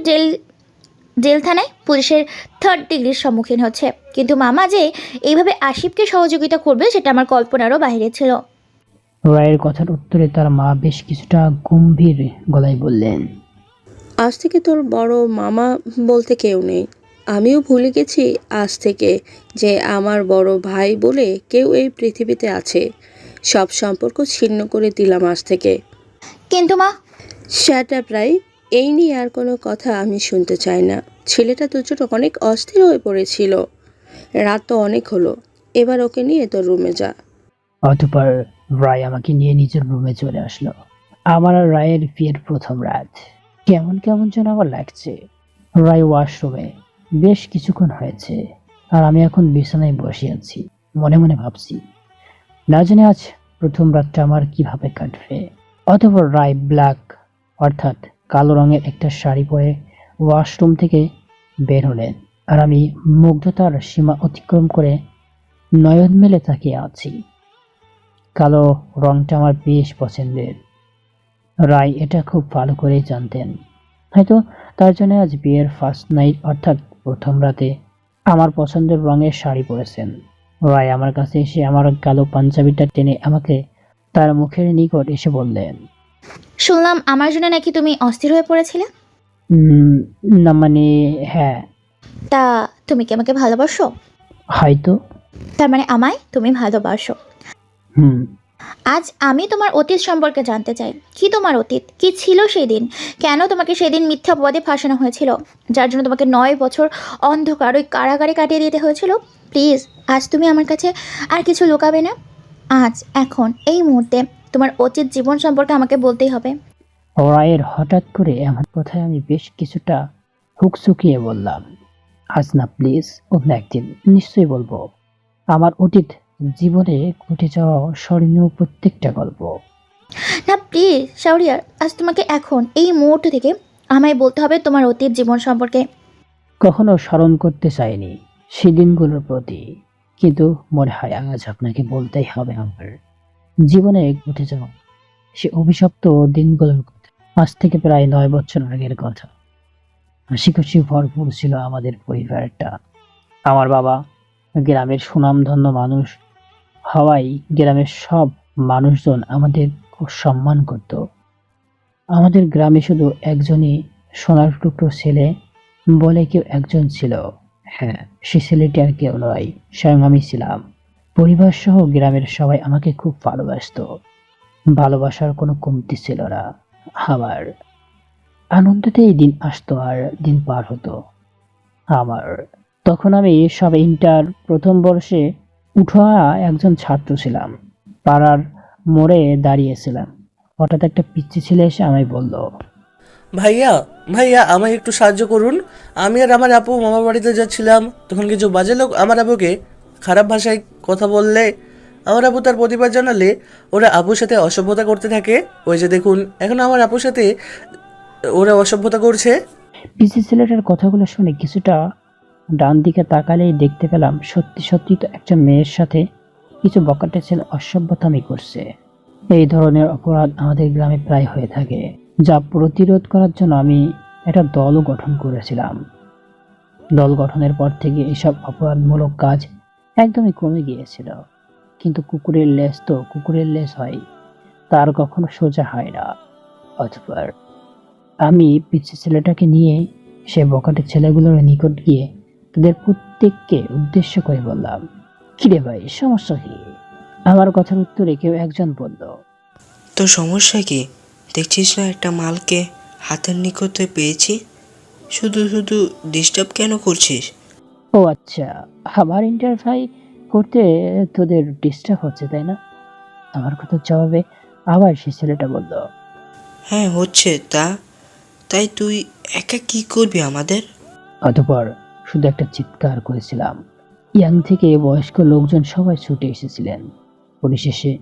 জেল থানায় পুলিশের 3rd ডিগ্রির সম্মুখীন হচ্ছে। কিন্তু মামা যে এইভাবে আশিফকে সহযোগিতা করবে সেটা আমার কল্পনারও বাইরে ছিল। রায়ের কথার উত্তরে তার মা বেশ কিছুটা গম্ভীর গলায় বললেন, আজ থেকে তোর বড় মামা বলতে কেউ নেই। আমিও ভুলে গেছি আজ থেকে যে আমার বড় ভাই বলে কেউ এই পৃথিবীতে আছে। সব সম্পর্ক ছিন্ন করে দিলাম আজ থেকে। কিন্তু মা, শ্যাট আপ রাই, এই নিয়ে আর কোনো কথা আমি শুনতে চাই না। ছেলেটা তোর জন্য অনেক অস্থির হয়ে পড়েছিল। রাত তো অনেক হলো, এবার ওকে নিয়ে তোর রুমে যা। অতঃপর রায় আমাকে নিয়ে নিজের রুমে চলে আসলো। আমার আর রায়ের বিয়ের প্রথম রাত। কেমন কেমন যেন আমার লাগছে। রায় ওয়াশরুমে, বেশ কিছুক্ষণ হয়েছে, আর আমি এখন বিছানায় বসে আছি। মনে মনে ভাবছি, না জানি আজ প্রথম রাতটা আমার কিভাবে কাটবে। অতঃপর রায় ব্ল্যাক অর্থাৎ কালো রঙের একটা শাড়ি পরে ওয়াশরুম থেকে বের হলেন, আর আমি মুগ্ধতার সীমা অতিক্রম করে নয়ন মেলে তাকিয়ে আছি। কালো রংটা আমার বেশ পছন্দের। রায় এটা খুব ভালো করেই জানতেন। হয়তো তার জন্য আজ বিয়ের ফার্স্ট নাইট অর্থাৎ প্রথম রাতে আমার পছন্দের রঙের শাড়ি পরেছেন। রায় আমার কাছে এসে আমার কালো পাঞ্জাবিটা টেনে আমাকে তার মুখের নিকট এসে বললেন, শুনলাম আমার জন্য নাকি তুমি অস্থির হয়ে পড়েছিলে। "উম, না মানে হ্যাঁ, তা তুমি কি আমাকে ভালোবাসো? হয়তো। তার মানে আমায় তুমি ভালোবাসো। হুম। আজ আমি তোমার অতীত সম্পর্কে জানতে চাই। কি তোমার অতীত? কি ছিল সেই দিন? কেন তোমাকে সেদিন মিথ্যা অপবাদে ফাঁসানো হয়েছিল, যার জন্য তোমাকে 9 বছর অন্ধকার ওই কারাগারে কাটিয়ে দিতে হয়েছিল? প্লিজ, আজ তুমি আমার কাছে আর কিছু লুকাবে না। আজ, এখন, এই মুহূর্তে তোমার অতীত জীবন সম্পর্কে আমাকে বলতেই হবে। রায়ের হঠাৎ করে এমন কথায় আমি বেশ কিছুটা হুকচুকিয়ে বললাম, আজ না প্লিজ, অন্য একদিন নিশ্চয়ই বলবো। আমার অতীত জীবনে ঘটে যাওয়া স্মরণীয় প্রত্যেকটা গল্প। না প্লিজ শাওরিয়ার, আজ তোমাকে এখন এই মুহূর্ত থেকে আমায় বলতে হবে তোমার অতীত জীবন সম্পর্কে। কখনো স্মরণ করতে চাইনি সেদিনগুলোর প্রতি, কিন্তু মনে হয় আজ আপনাকে বলতেই হবে আমার জীবনে ঘটে যাওয়া সে অভিশপ্ত দিনগুলোর কথা। আজ থেকে প্রায় 9 বছর আগের কথা। হাসি খুশি ভরপুর ছিল আমাদের পরিবারটা। আমার বাবা গ্রামের সুনামধন্য মানুষ হওয়ায় গ্রামের সব মানুষজন আমাদের খুব সম্মান করত। আমাদের গ্রামে শুধু একজনই সোনার টুকরো ছেলে বলে কেউ একজন ছিল। হ্যাঁ, সে ছেলেটি আর কেউ নয়, স্বয়ং আমি ছিলাম। পরিবার সহ গ্রামের সবাই আমাকে খুব ভালোবাসতো। ভালোবাসার কোনো কমতি ছিল না। আমার আনন্দতে এই দিন আসতো আর দিন পার হতো আমার। তখন আমি সব ইন্টার প্রথম বর্ষে উঠা একজন ছাত্র ছিলাম। পাড়ার মোড়ে দাঁড়িয়েছিলাম। হঠাৎ একটা পিচ্চি ছেলে এসে আমায় বলল, ভাইয়া ভাইয়া আমায় একটু সাহায্য করুন। আমি আর আমার আপু মামা বাড়িতে যাচ্ছিলাম, তখন কিছু বাজে লোক আমার আপুকে খারাপ ভাষায় কথা বললে আমার আপু তার প্রতিবাদ জানালে ওরা আপুর সাথে অসভ্যতা করতে থাকে। ওই যে দেখুন, এখন আমার আপুর সাথে ওরা অসভ্যতা করছে। পিচ্চি ছেলেটার কথাগুলো শুনে কিছুটা ডান দিকে তাকালেই দেখতে পেলাম সত্যি সত্যি তো একজন মেয়ের সাথে কিছু বকাটে ছেলে অসভ্যতামি করছে। এই ধরনের অপরাধ আমাদের গ্রামে প্রায় হয়ে থাকে, যা প্রতিরোধ করার জন্য আমি একটা দলও গঠন করেছিলাম। দল গঠনের পর থেকে এসব অপরাধমূলক কাজ একদমই কমে গিয়েছিল। কিন্তু কুকুরের লেজ তো কুকুরের লেজ হয়, তার কখনো সোজা হয় না। অতঃপর আমি পিচ্চি ছেলেটাকে নিয়ে সে বকাটে ছেলেগুলোর নিকট গিয়ে তাদের প্রত্যেককে উদ্দেশ্য করে বললাম, কিরে ভাই, সমস্যা কি? আমার কথার উত্তরে কেউ একজন বলল, তো সমস্যা কি? দেখছিস না একটা মালকে হাতের নিকটে পেয়েছি, শুধু শুধু ডিস্টার্ব কেন করছিস? ও আচ্ছা, আমার ইন্টারফাই করতে তোদের ডিস্টার্ব হচ্ছে তাই না? আমার কথার জবাবে আবার সে ছেলেটা বলল, হ্যাঁ হচ্ছে। তা তাই তুই একা কি করবি আমাদের? অতঃপর শুধু একটা চিৎকার করেছিলাম। ইয়াং থেকে বয়স্ক লোকজন সবাই ছুটে এসেছিলেন। পরিশেষে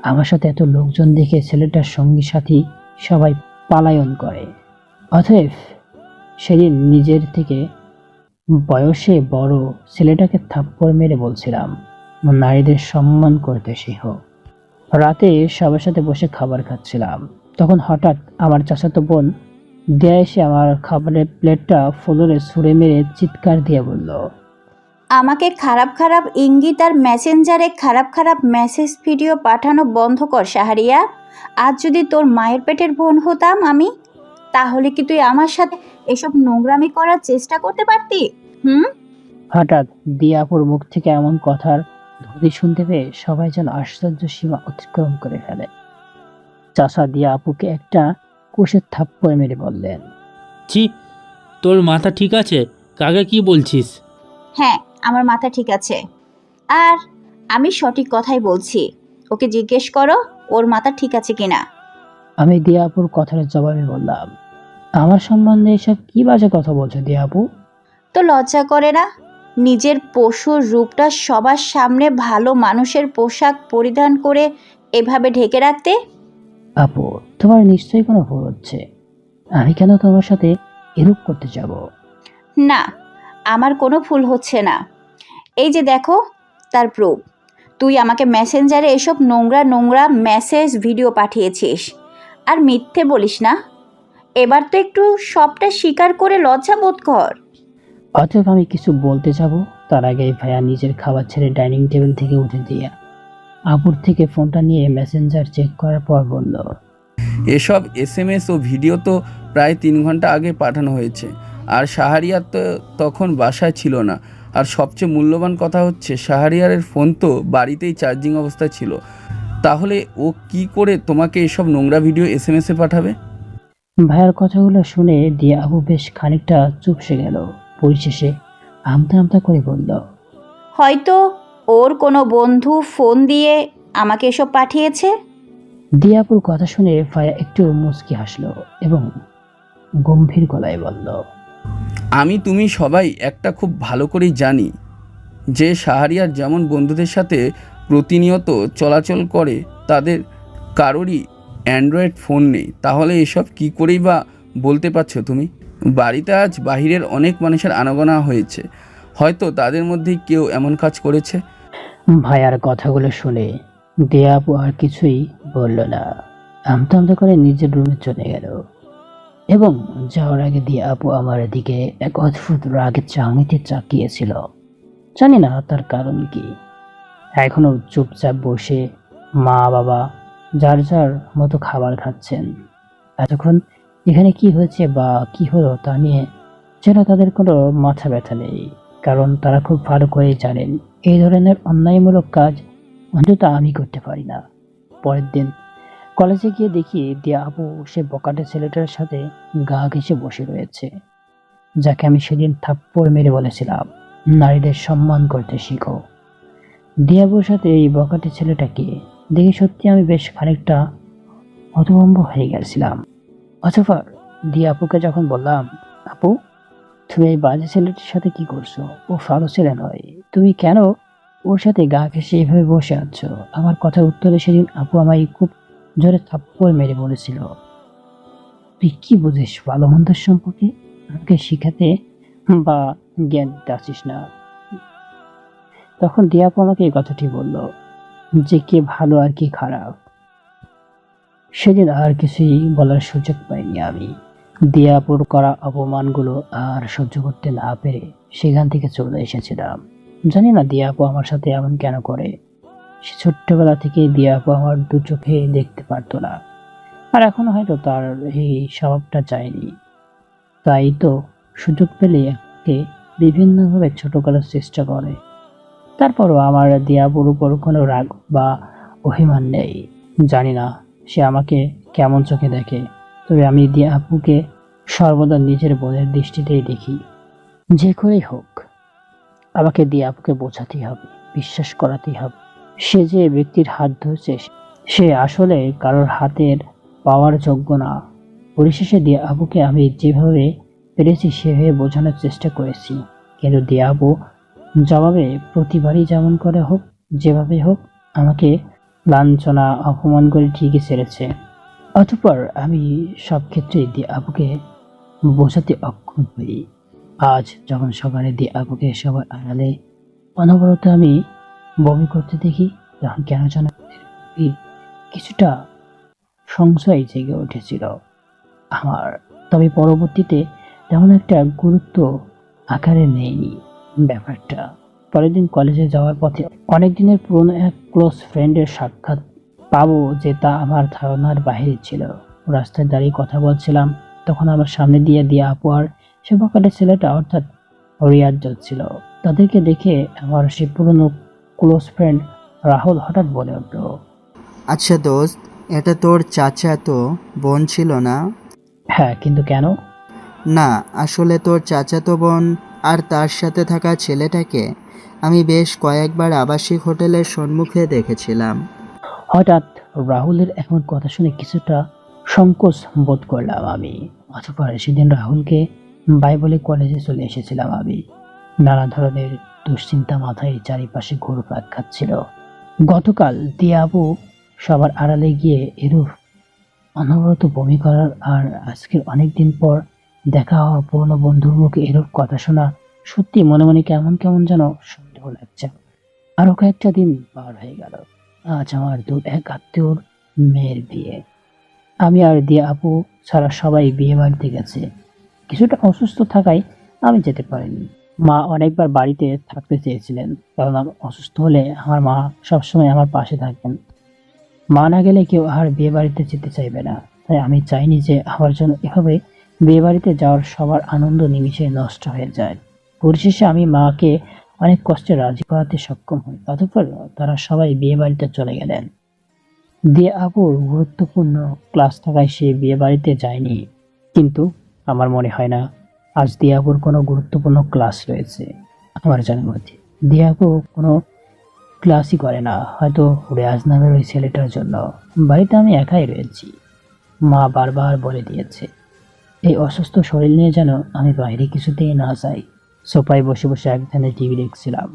আমার সাথে এত লোকজন দেখে ছেলেটার সঙ্গী সাথী সবাই পালায়ন করে। অতএব সেদিন নিজের থেকে বয়সে বড় ছেলেটাকে থাপ্পড় মেরে বলছিলাম, নারীদের সম্মান করতে শিখ। রাতে সবার সাথে বসে খাবার খাচ্ছিলাম, তখন হঠাৎ আমার চাচাতো বোন দিয়া এসে আমার খাবারের প্লেটটা ফ্লোরে ছুঁড়ে মেরে চিৎকার দিয়ে বলল, আমাকে খারাপ খারাপ ইঙ্গিত আর মেসেঞ্জারে খারাপ খারাপ মেসেজ ভিডিও পাঠানো বন্ধ কর শাহরিয়া। আজ যদি তোর মায়ের পেটের বোন হতাম আমি, তাহলে কি তুই আমার সাথে এসব নোংরামি করার চেষ্টা করতে পারতি? হঠাৎ দিয়াপুর মুখ থেকে এমন কথার ধ্বনি শুনতে পেয়ে সবাই যেন আশ্চর্য সীমা অতিক্রম করে ফেলে। চাচা দিয়া আপুকে একটা কোষের থাপ্পড় মেরে বললেন, ছি, তোর মাথা ঠিক আছে? কাকে কি বলছিস? হ্যাঁ, আমার মাথা ঠিক আছে, আর আমি সঠিক কথাই বলছি। ওকে জিজ্ঞেস করো ওর মাথা ঠিক আছে কিনা। আমি দিয়াপুর কথার জবাবে বললাম, আমার সম্বন্ধে এসব কি বাজে কথা বলছো দিয়াপু? তো লজ্জা করে না নিজের পশুর রূপটা সবার সামনে ভালো মানুষের পোশাক পরিধান করে এভাবে ঢেকে রাখতে? আপু, তোমার নিশ্চয়ই কোনো ভুল হচ্ছে। আমি কেন তোমার সাথে এরূপ করতে যাব? না, আমার কোনো ভুল হচ্ছে না। এই যে দেখো তার প্রুফ। তুই আমাকে মেসেঞ্জারে এসব নোংরা নোংরা মেসেজ ভিডিও পাঠিয়েছিস, আর মিথ্যে বলিস না। এবার তো একটু সবটা স্বীকার করে লজ্জা বোধ কর। অতএব আমি কিছু বলতে যাব তার আগে ভাইয়া নিজের খাবার ছেড়ে ডাইনিং টেবিল থেকে উঠে দিয়ে আপুর থেকে ফোনটা নিয়ে মেসেঞ্জার চেক করার পর বলল, এসব SMS ও ভিডিও তো প্রায় 3 ঘন্টা আগে পাঠানো হয়েছে, আর শাহরিয়ার তো তখন বাসায় ছিল না। আর সবচেয়ে মূল্যবান কথা হচ্ছে শাহরিয়ারের ফোন তো বাড়িতেই চার্জিং অবস্থায় ছিল। তাহলে ও কি করে তোমাকে এসব নোংরা ভিডিও SMS-এ পাঠাবে? ভাইয়ার কথাগুলো শুনে দিয়ে আবু বেশ খানিকটা চুপসে গেল। পরিশেষে আমতা আমতা করে বলল, হয়তো ওর কোনো বন্ধু ফোন দিয়ে আমাকে এসব পাঠিয়েছে। দিয়াপুর কথা শুনে ভাইয়া একটু মুচকি হাসলো এবং গম্ভীর গলায় বলল, আমি তুমি সবাই একটা খুব ভালো করেই জানি যে শাহরিয়ার যেমন বন্ধুদের সাথে প্রতিনিয়ত চলাচল করে তাদের কারোরই অ্যান্ড্রয়েড ফোন নেই। তাহলে এসব কি করেই বা বলতে পারছো তুমি? বাড়িতে আজ বাহিরের অনেক মানুষের আনাগোনা হয়েছে, হয়তো তাদের মধ্যেই কেউ এমন কাজ করেছে। ভাইয়ার কথাগুলো শুনে দিয়া আপু আর কিছুই বলল না। আমতা আমতা করে নিজের রুমে চলে গেল এবং যাওয়ার আগে দিয়া আপু আমার দিকে এক অদ্ভুত রাগের চাহনিতে তাকিয়েছিল। জানি না তার কারণ কি। এখনো চুপচাপ বসে মা বাবা যার যার মতো খাবার খাচ্ছেন। এতক্ষণ এখানে কি হয়েছে বা কি হলো তা নিয়ে যেন তাদের কোনো মাথা ব্যথা নেই, কারণ তারা খুব ভালো করেই জানেন এই ধরনের অন্যায়মূলক কাজ অন্তত আমি করতে পারি না। পরের দিন কলেজে গিয়ে দেখি দিয়া আপু সে বকাটে ছেলেটার সাথে গা ঘেঁষে বসে রয়েছে, যাকে আমি সেদিন থাপ্পড় মেরে বলেছিলাম নারীদের সম্মান করতে শিখো। দিয়াবুর সাথে এই বকাটে ছেলেটাকে দেখে সত্যি আমি বেশ খানিকটা হতভম্ব হয়ে গেছিলাম। অতঃপর দিয়া আপুকে যখন বললাম, আপু তুমি এই বাজে ছেলেটির সাথে কি করছো? ও ভালো ছেলে নয়, তুমি কেন ওর সাথে গা ঘেঁষে এভাবে বসে আছো? আমার কথার উত্তরে সেদিন আপু আমায় খুব জোরে থাপ্পড় মেরে বলেছিল, তুই কি বুঝিস ভালো মন্দের সম্পর্কে? আমাকে শিখাতে বা জ্ঞান দিতে আসিস না। তখন দিয়া আপু আমাকে এই কথাটি বলল যে কে ভালো আর কি খারাপ। সেদিন আর কিছুই বলার সুযোগ পাইনি আমি। দিয়াপুর করা অপমানগুলো আর সহ্য করতে না পেরে সেখান থেকে চলে এসেছিলাম। জানি না দিয়াপু আমার সাথে এমন কেন করে। সে ছোট্টবেলা থেকে দিয়াপু আমার দু চোখে দেখতে পারতো না, আর এখন হয়তো তার এই স্বভাবটা চায়নি। তাই তো সুযোগ পেলে একে বিভিন্নভাবে ছোট করার চেষ্টা করে। তারপরও আমার দিয়াপুর উপর কোনো রাগ বা অভিমান নেই। জানি না সে আমাকে কেমন চোখে দেখে, তবে আমি দিয়া আপুকে সর্বদা নিজের বোনের দৃষ্টিতেই দেখি। যে করেই হোক আমাকে দিয়া আপুকে বোঝাতেই হবে, বিশ্বাস করাতেই হবে সে যে ব্যক্তির হাত ধরছে সে আসলে কারোর হাতের পাওয়ার যোগ্য না। পরিশেষে দিয়া আবুকে আমি যেভাবে পেরেছি সেভাবে বোঝানোর চেষ্টা করেছি, কিন্তু দিয়া আবু জবাবে প্রতিবারই যেমন করে হোক, যেভাবে হোক আমাকে লাঞ্ছনা অপমান করে ঠিকই ছেড়েছে। অতঃপর আমি সব ক্ষেত্রেই দিয়া আবুকে বোঝাতে অক্ষম হই। আজ যখন সকালে দিয়ে আবুকে সবার আড়ালে অনবরত আমি বমি করতে দেখি, তখন কেন যেন কিছুটা সংশয় জেগে উঠেছিল আমার। তবে পরবর্তীতে তেমন একটা গুরুত্ব আকারে নেয়নি ব্যাপারটা। পরের দিন কলেজে যাওয়ার পথে অনেক দিনের পুরনো এক ক্লোজ ফ্রেন্ডের সাক্ষাৎ পাবো যে তা আমার ধারণার বাইরে ছিল। রাস্তায় দাঁড়িয়ে কথা বলছিলাম, তখন আমার সামনে দিয়ে দিয়া আপু আর সে বকাটের ছেলেটা অর্থাৎ রিয়াজ যাচ্ছিল। তাদেরকে দেখে আমার সেই পুরনো ক্লোজ ফ্রেন্ড রাহুল হঠাৎ বলে উঠল, আচ্ছা দোস্ত, এটা তোর চাচা তো বোন ছিল না? হ্যাঁ, কিন্তু কেন? না, আসলে তোর চাচাতো বোন আর তার সাথে থাকা ছেলেটাকে আমি বেশ কয়েকবার আবাসিক হোটেলের সম্মুখে দেখেছিলাম। হঠাৎ রাহুলের এমন কথা শুনে কিছুটা সংকোচ বোধ করলাম আমি। অথবা সেদিন রাহুলকে বাই বলে কলেজে চলে এসেছিলাম আমি। নানা ধরনের দুশ্চিন্তা মাথায় চারিপাশে ঘুরপাক খাচ্ছিল। গতকাল দিয়া আপু সবার আড়ালে গিয়ে এরূপ অনবরত বমি করার আর আজকের অনেকদিন পর দেখা হওয়া পুরনো বন্ধুর মুখে এরূপ কথা শোনা সত্যি মনে মনে কেমন কেমন যেন সন্দেহ লাগছে। আরো কয়েকটা দিন পার হয়ে গেল। আজ আমার দূর এক আত্মীয়র মেয়ের বিয়ে। আমি আর দিয়া আপু ছাড়া সবাই বিয়ে বাড়িতে গেছে। কিছুটা অসুস্থ থাকায় আমি যেতে পারিনি। মা অনেকবার বাড়িতে থাকতে চেয়েছিলেন, কারণ আমি অসুস্থ হলে আমার মা সবসময় আমার পাশে থাকবেন। মা না গেলে কেউ আর বিয়ে বাড়িতে যেতে চাইবে না। তাই আমি চাইনি যে আমার জন্য এভাবে বিয়ে বাড়িতে যাওয়ার সবার আনন্দ নিমিষে নষ্ট হয়ে যায়। পরিশেষে আমি মাকে অনেক কষ্টে রাজি করাতে সক্ষম হই। অতঃপর তারা সবাই বিয়ে বাড়িতে চলে গেলেন। দিয়ে আপুর গুরুত্বপূর্ণ ক্লাস থাকায় সে বিয়ে বাড়িতে যায়নি, কিন্তু আমার মনে হয় না আজ দিয়ে আপুর কোনো গুরুত্বপূর্ণ ক্লাস রয়েছে। আমার জানার মধ্যে দিয়ে আপু কোনো ক্লাসই করে না, হয়তো রেয়াজ নামের ওই ছেলেটার জন্য। বাড়িতে আমি একাই রয়েছি। মা বারবার বলে দিয়েছে এই অসুস্থ শরীর নিয়ে যেন আমি বাইরে কিছুতেই না যাই। সোফায় বসে বসে এক ধ্যানে টিভি দেখছিলাম,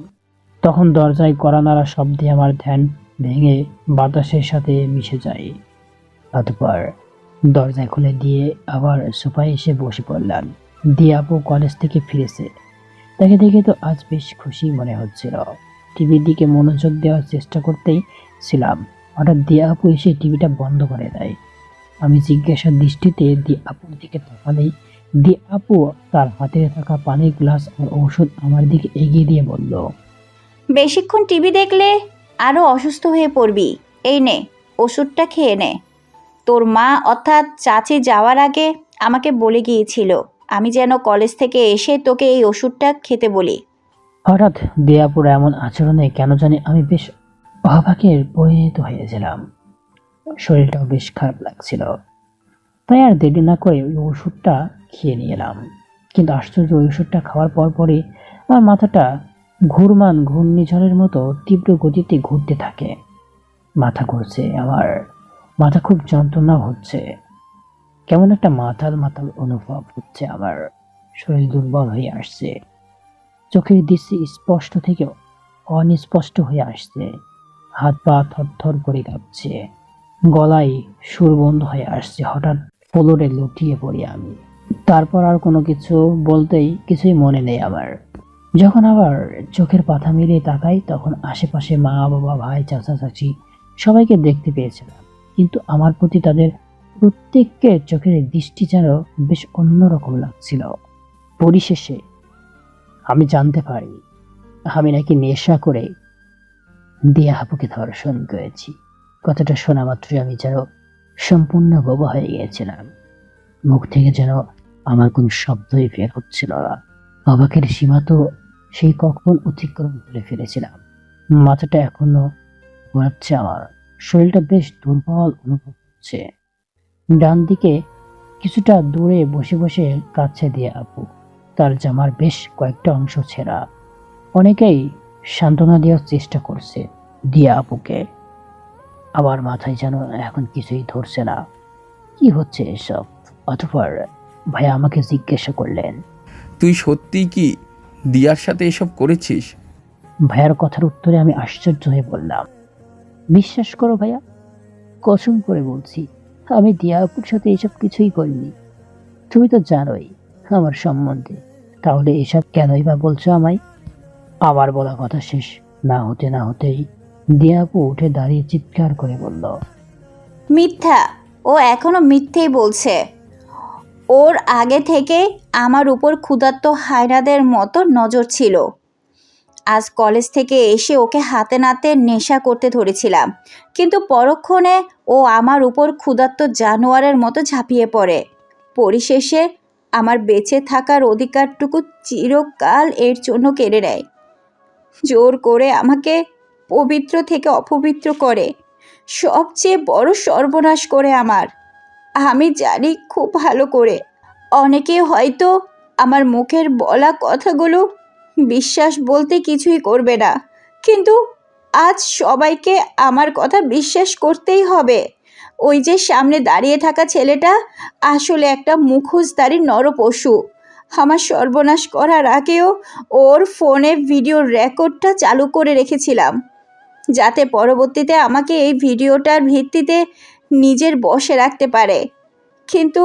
তখন দরজায় কড়া নাড়া শব্দে আমার ধ্যান ভেঙে বাতাসের সাথে মিশে যায়। অতঃপর দরজা খুলে দিয়ে আবার সোফায় এসে বসে পড়লাম। দিয়ে আপু কলেজ থেকে ফিরেছে, তাকে দেখে তো আজ বেশ খুশি মনে হচ্ছিল। টিভির দিকে মনোযোগ দেওয়ার চেষ্টা করতেই ছিলাম, হঠাৎ দিয়ে আপু এসে টিভিটা বন্ধ করে দেয়। আমি জিজ্ঞাসার দৃষ্টিতে দিয়ে আপুর দিকে তাকালেই দিয়ে আপু তার হাতে থাকা পানির গ্লাস আর ঔষধ আমার দিকে এগিয়ে দিয়ে বলল, বেশিক্ষণ টিভি দেখলে আরও অসুস্থ হয়ে পড়বি। এই নে, ওষুধটা খেয়ে নে। তোর মা অর্থাৎ চাচি যাওয়ার আগে আমাকে বলে গিয়েছিল আমি যেন কলেজ থেকে এসে তোকে এই ওষুধটা খেতে বলি। হঠাৎ দেয়াপুর এমন আচরণে কেন জানি আমি বেশ অবাকের পরিণত হয়েছিলাম। শরীরটাও বেশ খারাপ লাগছিল, তাই আর দেরি না করে ওই ওষুধটা খেয়ে নিয়ে এলাম। কিন্তু আশ্চর্য, ওই ওষুধটা খাওয়ার পরপরই আমার মাথাটা ঘূর্ণিঝড়ের মতো তীব্র গতিতে ঘুরতে থাকে। মাথা ঘুরছে, আমার মাথা খুব যন্ত্রণা হচ্ছে, কেমন একটা মাতাল মাতাল অনুভব হচ্ছে। আমার শরীর দুর্বল হয়ে আসছে, চোখের দৃষ্টি স্পষ্ট থেকে অনিস্পষ্ট হয়ে আসছে, হাত পা থরথর করে কাঁপছে, গলায় সুর বন্ধ হয়ে আসছে। হঠাৎ ফ্লোরে লুটিয়ে পড়ি আমি। তারপর আর কোনো কিছু বলতেই কিছুই মনে নেই আমার। যখন আবার চোখের পাতা মিলিয়ে তাকাই, তখন আশেপাশে মা বাবা ভাই চাচা চাচি সবাইকে দেখতে পেয়েছিলাম, কিন্তু আমার প্রতি তাদের প্রত্যেকের চোখের দৃষ্টি যেন বেশ অন্যরকম লাগছিল। পরিশেষে আমি জানতে পারি আমি নাকি নেশা করে দিয়া আপুকে ধর্ষণ করেছি। কথাটা শোনা মাত্রই আমি যেন সম্পূর্ণ বোবা হয়ে গিয়েছিলাম। মুখ থেকে যেন আমার কোনো শব্দই বের হচ্ছিল না। অবাকের সীমা তো সেই কখন অতিক্রম করে ফেলেছিলাম। মাথাটা এখনো ঘোরাচ্ছে, আমার শরীরটা বেশ দুর্বল অনুভব হচ্ছে। ডান দিকে কিছুটা দূরে বসে বসে কাছে দিয়ে আপু, তার জামার বেশ কয়েকটা অংশ ছেঁড়া। অনেকেই সান্ত্বনা দেওয়ার চেষ্টা করছে দিয়া আপুকে। আমার মাথায় যেন এখন কিছুই ধরছে না, কি হচ্ছে এসব। অতঃপর ভাইয়া আমাকে জিজ্ঞাসা করলেন, তুই সত্যি কি দিয়ার সাথে এসব করেছিস? ভাইয়ার কথার উত্তরে আমি আশ্চর্য হয়ে বললাম, বিশ্বাস করো ভাইয়া, কসম করে বলছি আমি দিয়া আপুর সাথে এসব কিছুই করিনি। তুমি তো জানোই আমার সম্বন্ধে, তাহলে এসব কেনই বা বলছো আমায়? আবার বলা কথা শেষ না হতেই দিয়া আপু উঠে দাঁড়িয়ে চিৎকার করে বলল, মিথ্যা, ও এখনো মিথ্যেই বলছে। ওর আগে থেকে আমার উপর ক্ষুধার্ত হায়নাদের মতো নজর ছিল। আজ কলেজ থেকে এসে ওকে হাতে নাতে নেশা করতে ধরেছিলাম, কিন্তু পরক্ষণে ও আমার উপর ক্ষুধার্ত জানোয়ারের মতো ঝাঁপিয়ে পড়ে। পরিশেষে আমার বেঁচে থাকার অধিকারটুকু চিরকাল এর জন্য কেড়ে নেয়। জোর করে আমাকে পবিত্র থেকে অপবিত্র করে, সবচেয়ে বড় সর্বনাশ করে আমার। আমি জানি খুব ভালো করে, অনেকে হয়তো আমার মুখের বলা কথাগুলো বিশ্বাস বলতে কিছুই করবে না, কিন্তু আজ সবাইকে আমার কথা বিশ্বাস করতেই হবে। ওই যে সামনে দাঁড়িয়ে থাকা ছেলেটা আসলে একটা মুখোশধারী নরপশু। আমার সর্বনাশ করার আগেও ওর ফোনে ভিডিও রেকর্ডটা চালু করে রেখেছিলাম, যাতে পরবর্তীতে আমাকে এই ভিডিওটার ভিত্তিতে নিজের বশে রাখতে পারে। কিন্তু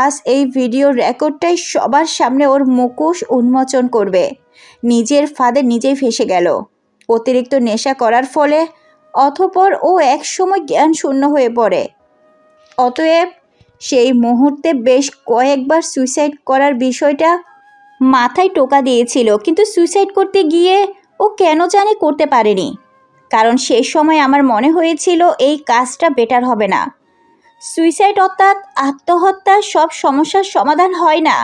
আজ এই ভিডিও রেকর্ডটাই সবার সামনে ওর মুখোশ উন্মোচন করবে। নিজের ফাঁদে নিজেই ফেসে গেল অতিরিক্ত নেশা করার ফলে। অতঃপর ও একসময় জ্ঞান শূন্য হয়ে পড়ে। অতএব সেই মুহূর্তে বেশ কয়েকবার সুইসাইড করার বিষয়টা মাথায় টোকা দিয়েছিল, কিন্তু সুইসাইড করতে গিয়ে ও কেন জানি করতে পারেনি। কারণ সেই সময় আমার মনে হয়েছিল এই কাজটা বেটার হবে না। সুইসাইড অর্থাৎ আত্মহত্যা সব সমস্যার সমাধান হয় না,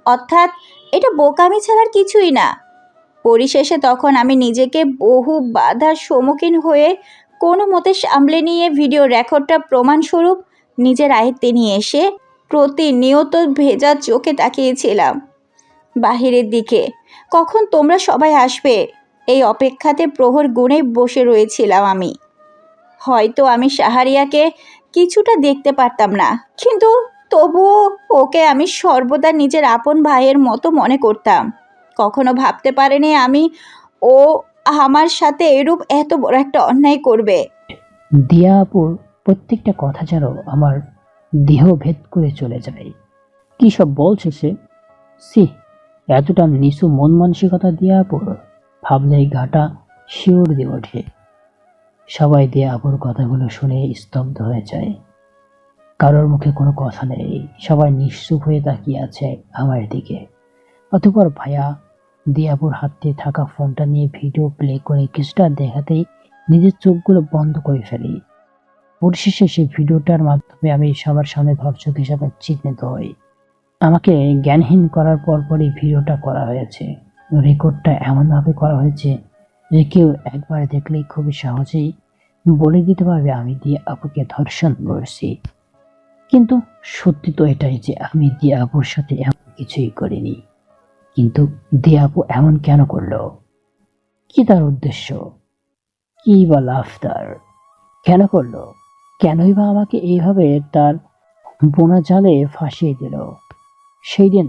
অর্থাৎ এটা বোকামি ছাড়ার কিছুই না। পরিশেষে তখন আমি নিজেকে বহু বাধার সম্মুখীন হয়ে কোনো মতে সামলে নিয়ে ভিডিও রেকর্ডটা প্রমাণস্বরূপ নিজের আয়ত্তে নিয়ে এসে প্রতিনিয়ত ভেজা চোখে তাকিয়েছিলাম বাহিরের দিকে। কখন তোমরা সবাই আসবে এই অপেক্ষাতে প্রহর গুণে বসে রয়েছিলাম আমি। হয়তো আমি শাহরিয়াকে কিছুটা দেখতে পারতাম না, কিন্তু তবুও ওকে আমি সর্বদা নিজের আপন ভাইয়ের মতো মনে করতাম। কখনো ভাবতে পারিনি আমি ও আমার সাথে এরূপ এত বড় একটা অন্যায় করবে। দিয়া আপুর প্রত্যেকটা কথা যেন আমার দেহ ভেদ করে চলে যায়। কি সব বলছে সে? সি, এতটা নিচু মন মানসিকতা দিয়া আপুর, ভাবলেই গাটা শিউর দিয়ে ওঠে। সবাই দিয়া আপুর কথাগুলো শুনে স্তব্ধ হয়ে যায়। কারোর মুখে কোনো কথা নেই, সবাই নিশ্চুপ হয়ে তাকিয়ে আছে আমার দিকে। অতঃপর ভাইয়া দিয়াপুর হাতে থাকা ফোনটা নিয়ে ভিডিও প্লে করে কিছুটা দেখাতেই নিজের চোখগুলো বন্ধ করে ফেলি। পরিশেষে সেই ভিডিওটার মাধ্যমে আমি সবার সামনে ধর্ষক হিসাবে চিহ্নিত হই। আমাকে জ্ঞানহীন করার পরপরই ভিডিওটা করা হয়েছে। রেকর্ডটা এমনভাবে করা হয়েছে যে কেউ একবার দেখলেই খুবই সহজেই বলে দিতে পারবে আমি দিয়া আপুকে ধর্ষণ করেছি। কিন্তু সত্যি তো এটাই যে আমি দিয়া আপুর সাথে এমন কিছুই করিনি। কিন্তু দিয়া আপু এমন কেন করলো? কি তার উদ্দেশ্য? কি বা লাভ তার? কেন করলো? কেনই বা আমাকে এইভাবে তার বোনা জালে ফাঁসিয়ে দিল? সেই দিন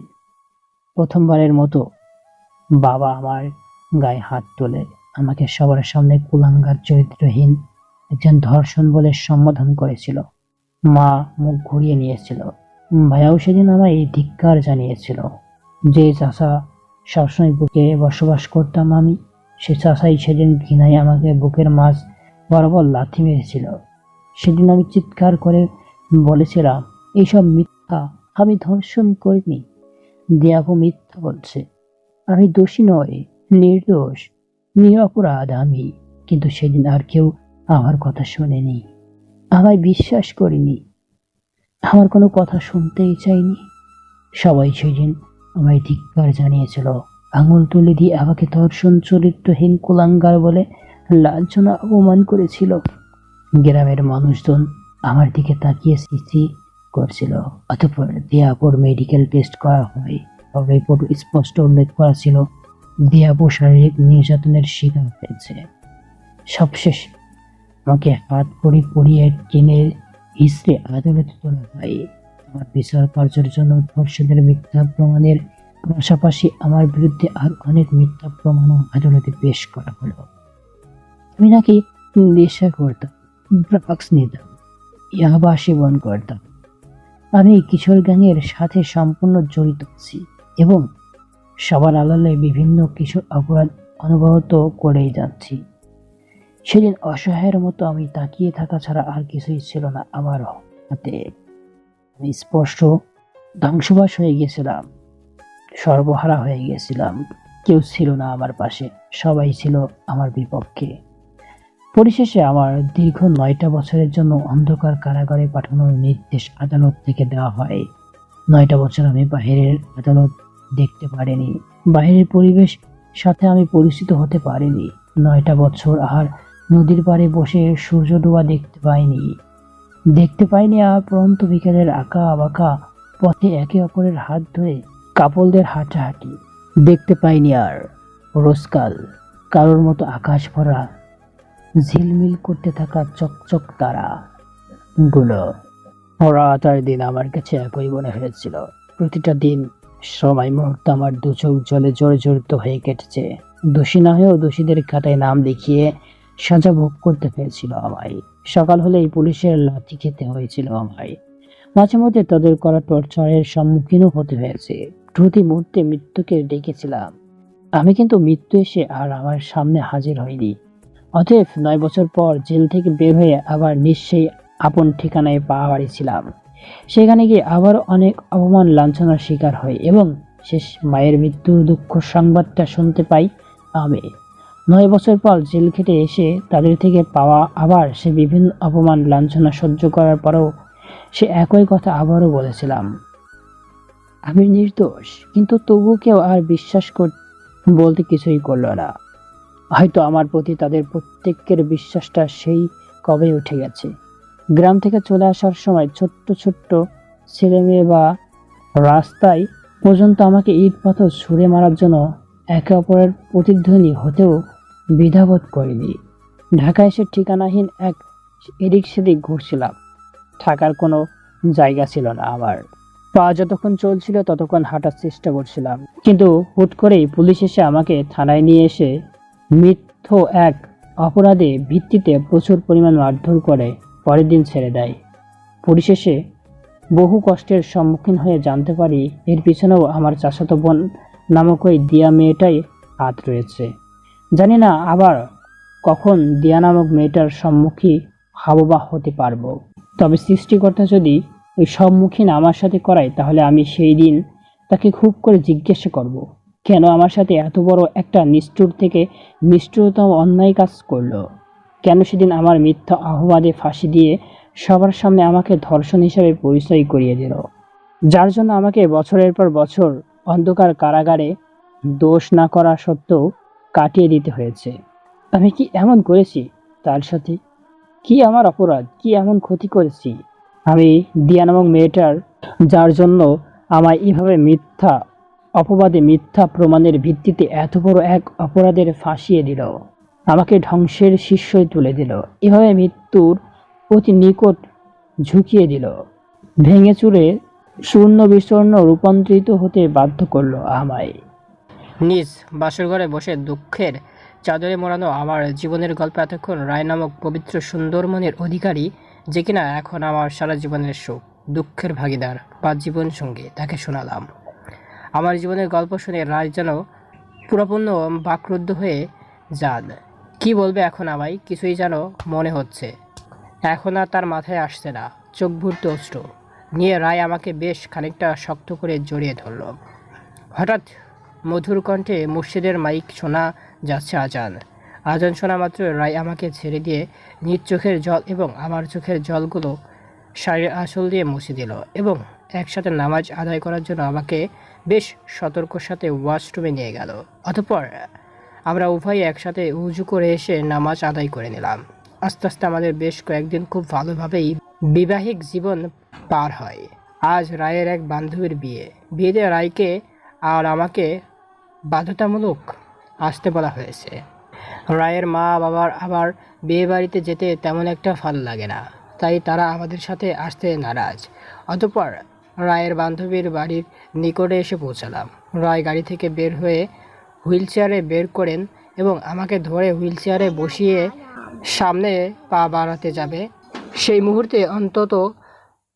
প্রথমবারের মতো বাবা আমার গায়ে হাত তোলে, আমাকে সবার সামনে কুলাঙ্গার চরিত্রহীন একজন ধর্ষণ বলে সম্বোধন করেছিল। মা মুখ ঘুরিয়ে নিয়েছিল। ভাইয়াও সেদিন আমায় এই ধিক্কার জানিয়েছিল। যে চাষা সবসময় বুকে বসবাস করতাম আমি, সে চাষাই সেদিন ঘৃণায় আমাকে বুকের মাঝ বরাবর লাথি মেরেছিল। সেদিন আমি চিৎকার করে বলেছিলাম, এইসব মিথ্যা, আমি ধর্ষণ করিনি। দিয়াপু মিথ্যা বলছে, আমি দোষী নই, নির্দোষ, নিরপরাধ আমি। কিন্তু সেদিন আর কেউ আমার কথা শোনেনি, আমায় বিশ্বাস করিনি, আমার কোনো কথা শুনতেই চাইনি। সবাই সেদিন আমায় ধিক্কার জানিয়েছিল, আঙুল তুলে দিয়ে আমাকে ধর্ষণ চরিত্রহীন কুলাঙ্গার বলে লাঞ্ছনা অপমান করেছিল। গ্রামের মানুষজন আমার দিকে তাকিয়ে স্মৃতি করছিল। অতঃপর দিয়াপুর মেডিকেল টেস্ট করা হয়। রিপোর্ট স্পষ্ট উল্লেখ করা ছিল দিয়াপু শারীরিক নির্যাতনের শিকার হয়েছে। সবশেষ আমাকে হাত কড়ি পরিয়ে টেনে হিসড়ে আদালতে তোলা হয়। আমার বিচার কার্যের জন্য ধর্ষকদের মিথ্যা প্রমাণের পাশাপাশি আমার বিরুদ্ধে আর অনেক মিথ্যা প্রমাণও আদালতে পেশ করা হলো। আমি নাকি নেশা করতাম, ড্রাগস নিতাম, ইয়াবা সেবন করতাম। আমি কিশোর গ্যাংয়ের সাথে সম্পূর্ণ জড়িত আছি এবং সবার আড়ালে বিভিন্ন কিশোর অপরাধ অনবরত করেই যাচ্ছি। সেদিন অসহায়ের মতো আমি তাকিয়ে থাকা ছাড়া আর কিছুই ছিল না আমার হাতে। আমি স্পষ্ট ধ্বংসবাস হয়ে গেছিলাম, সর্বহারা হয়ে গেছিলাম। কেউ ছিল না আমার পাশে, সবাই ছিল আমার বিপক্ষে। পরিশেষে আমার দীর্ঘ 9টা বছরের জন্য অন্ধকার কারাগারে পাঠানোর নির্দেশ আদালত থেকে দেওয়া হয়। 9টা বছর আমি বাইরের আদালত দেখতে পারিনি, বাইরের পরিবেশ সাথে আমি পরিচিত হতে পারিনি। 9টা বছর আর নদীর পাড়ে বসে সূর্য ডোবা দেখতে পাইনি আর পরন্ত বিকেলের আঁকা বাঁকা পথে একে অপরের হাত ধরে কাপলদের হাঁটাহাঁটি দেখতে পাইনি আর রোজকাল কারোর মতো আকাশ ভরা ঝিলমিল করতে থাকা চকচক তারা গুলো। রাত আর দিন আমার কাছে একই মনে হয়েছিল। প্রতিটা দিন, সময়, মুহূর্ত আমার দু চোখ জলে জর্জরিত হয়ে কেটেছে। দোষী না হয়েও দোষীদের খাতায় নাম লিখিয়ে সাজা ভোগ করতে হয়েছিল আমায়। সকাল হলেই পুলিশের লাথি খেতে হয়েছিল আমায়। মাঝে মধ্যে তাদের করা টর্চারের সম্মুখীনও হতে হয়েছে। প্রতি মুহূর্তে মৃত্যুকে ডেকেছিলাম আমি, কিন্তু মৃত্যু এসে আর আমার সামনে হাজির হয়নি। অতএব 9 বছর পর জেল থেকে বের হয়ে আবার নিশ্চয়ই আপন ঠিকানায় পা বাড়িয়েছিলাম। সেখানে গিয়ে আবার অনেক অপমান লাঞ্ছনার শিকার হই এবং শেষ মায়ের মৃত্যুর দুঃখ সংবাদটা শুনতে পাই আমি। 9 বছর পর জেল খেটে এসে তাদের থেকে পাওয়া আবার সে বিভিন্ন অপমান লাঞ্ছনা সহ্য করার পরেও সে একই কথা আবারও বলেছিলাম, আমি নির্দোষ। কিন্তু তবু কেউ আর বিশ্বাস বলতে কিছুই করল না। হয়তো আমার প্রতি তাদের প্রত্যেকের বিশ্বাসটা সেই কবে উঠে গেছে। গ্রাম থেকে চলে আসার সময় ছোট্ট ছোট্ট ছেলে মেয়ে বা রাস্তায় পর্যন্ত আমাকে ইট পাথর ছুঁড়ে মারার জন্য একে অপরের প্রতিধ্বনি হতেও দ্বিধাবোধ করিনি। ঢাকা এসে ঠিকানাহীন এক এদিক সেদিক ঘুরছিলাম। থাকার কোনো জায়গা ছিল না আমার। পা যতক্ষণ চলছিল ততক্ষণ হাঁটার চেষ্টা করছিলাম, কিন্তু হুট করেই পুলিশ এসে আমাকে থানায় নিয়ে এসে মিথ্য এক অপরাধে ভিত্তিতে প্রচুর পরিমাণ মারধর করে পরের দিন ছেড়ে দেয়। পরিশেষে বহু কষ্টের সম্মুখীন হয়ে জানতে পারি এর পিছনেও আমার চাচাতো বোন নামক ওই দিয়া মেয়েটাই হাত রয়েছে। জানি না আবার কখন দিয়া নামক মেয়েটার সম্মুখীন হব বা হতে পারবো। তবে সৃষ্টিকর্তা যদি ওই সম্মুখীন আমার সাথে করায়, তাহলে আমি সেই দিন তাকে খুব করে জিজ্ঞাসা করব, কেন আমার সাথে এত বড় একটা নিষ্ঠুর থেকে নিষ্ঠুরতম অন্যায় কাজ করলো? কেন সেদিন আমার মিথ্যা আহ্বাদে ফাঁসি দিয়ে সবার সামনে আমাকে ধর্ষণ হিসাবে পরিচয় করিয়ে দিল, যার জন্য আমাকে বছরের পর বছর অন্ধকার কারাগারে দোষ না করা সত্ত্বেও কাটিয়ে দিতে হয়েছে? আমি কি এমন করেছি তার সাথে? কি আমার অপরাধ? কি এমন ক্ষতি করেছি আমি দিয়া নামক মেয়েটার, যার জন্য আমায় এভাবে মিথ্যা অপবাদে মিথ্যা প্রমাণের ভিত্তিতে এত বড় এক অপরাধের ফাঁসিয়ে দিল, আমাকে ধ্বংসের শীর্ষে তুলে দিল, এভাবে মৃত্যুর অতি নিকট ঝুঁকিয়ে দিল, ভেঙে চুরে শূন্য বিচূর্ণ রূপান্তরিত হতে বাধ্য করলো আমায়। নিজ বাসর ঘরে বসে দুঃখের চাদরে মোড়ানো আমার জীবনের গল্প এতক্ষণ রায় নামক পবিত্র সুন্দর মনের অধিকারী, যে কিনা এখন আমার সারা জীবনের সুখ দুঃখের ভাগিদার বা জীবন সঙ্গী, তাকে শোনালাম। আমার জীবনের গল্প শুনে রায় যেন পুরোপূর্ণ বাকরুদ্ধ হয়ে যান। কি বলবে এখন আমায় কিছুই যেন মনে হচ্ছে এখন আর তার মাথায় আসছে না। চোখ ভর্তি অশ্রু নিয়ে রায় আমাকে বেশ খানিকটা শক্ত করে জড়িয়ে ধরল। হঠাৎ মধুর কণ্ঠে মসজিদের মাইক শোনা যাচ্ছে আজান শোনা মাত্র রায় আমাকে ছেড়ে দিয়ে নিজ চোখের জল এবং আমার চোখের জলগুলো শাড়ির আঁচল দিয়ে মুছে দিল এবং একসাথে নামাজ আদায় করার জন্য আমাকে বেশ সতর্কর সাথে ওয়াশরুমে নিয়ে গেল। অতঃপর আমরা উভয়ে একসাথে উজু করে এসে নামাজ আদায় করে নিলাম। আস্তে আস্তে আমাদের বেশ কয়েকদিন খুব ভালোভাবেই বিবাহিক জীবন পার হয়। আজ রায়ের এক বান্ধবীর বিয়েতে রায়কে আর আমাকে বাধ্যতামূলক আসতে বলা হয়েছে। রায়ের মা বাবার আবার বিয়ে বাড়িতে যেতে তেমন একটা ভালো লাগে না, তাই তারা আমাদের সাথে আসতে নারাজ। অতঃপর রায়ের বান্ধবীর বাড়ির নিকটে এসে পৌঁছালাম। রায় গাড়ি থেকে বের হয়ে হুইল চেয়ারে বের করেন এবং আমাকে ধরে হুইল চেয়ারে বসিয়ে সামনে পা বাড়াতে যাবে। সেই মুহূর্তে অন্তত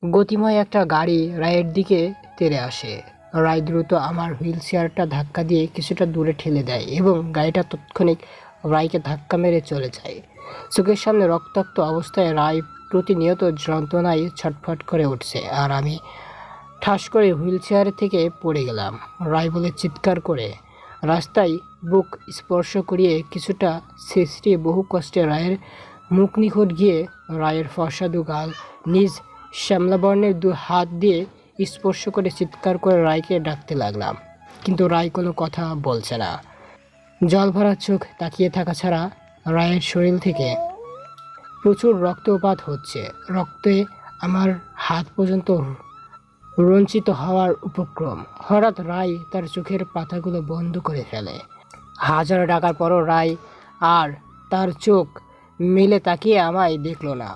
গতিময় একটা গাড়ি রায়ের দিকে তেড়ে আসে। রায় দ্রুত আমার হুইল চেয়ারটা ধাক্কা দিয়ে কিছুটা দূরে ঠেলে দেয় এবং গাড়িটা তৎক্ষণিক রায়কে ধাক্কা মেরে চলে যায়। চোখের সামনে রক্তাক্ত অবস্থায় রায় প্রতিনিয়ত যন্ত্রণায় ছটফট করে উঠছে, আর আমি ঠাস করে হুইল চেয়ার থেকে পড়ে গেলাম। রায় বলে চিৎকার করে রাস্তায় বুক স্পর্শ করিয়ে কিছুটা ছেঁচড়ে বহু কষ্টে রায়ের মুখ নিকট গিয়ে রায়ের ফর্সা দু গাল নিজ শ্যামলাবর্ণের দু হাত দিয়ে স্পর্শ করে চিৎকার করে রায়কে ডাকতে লাগলাম, কিন্তু রায় কোনো কথা বলছে না। জল ভরা চোখ তাকিয়ে থাকা ছাড়া রায়ের শরীর থেকে প্রচুর রক্তপাত হচ্ছে। রক্তে আমার হাত পর্যন্ত রঞ্চিত হওয়ার উপক্রম। হঠাৎ রায় তার চোখের পাতাগুলো বন্ধ করে ফেলে। হাজার ডাকার পরও রায় আর তার চোখ মেলে তাকিয়ে আমায় দেখল না।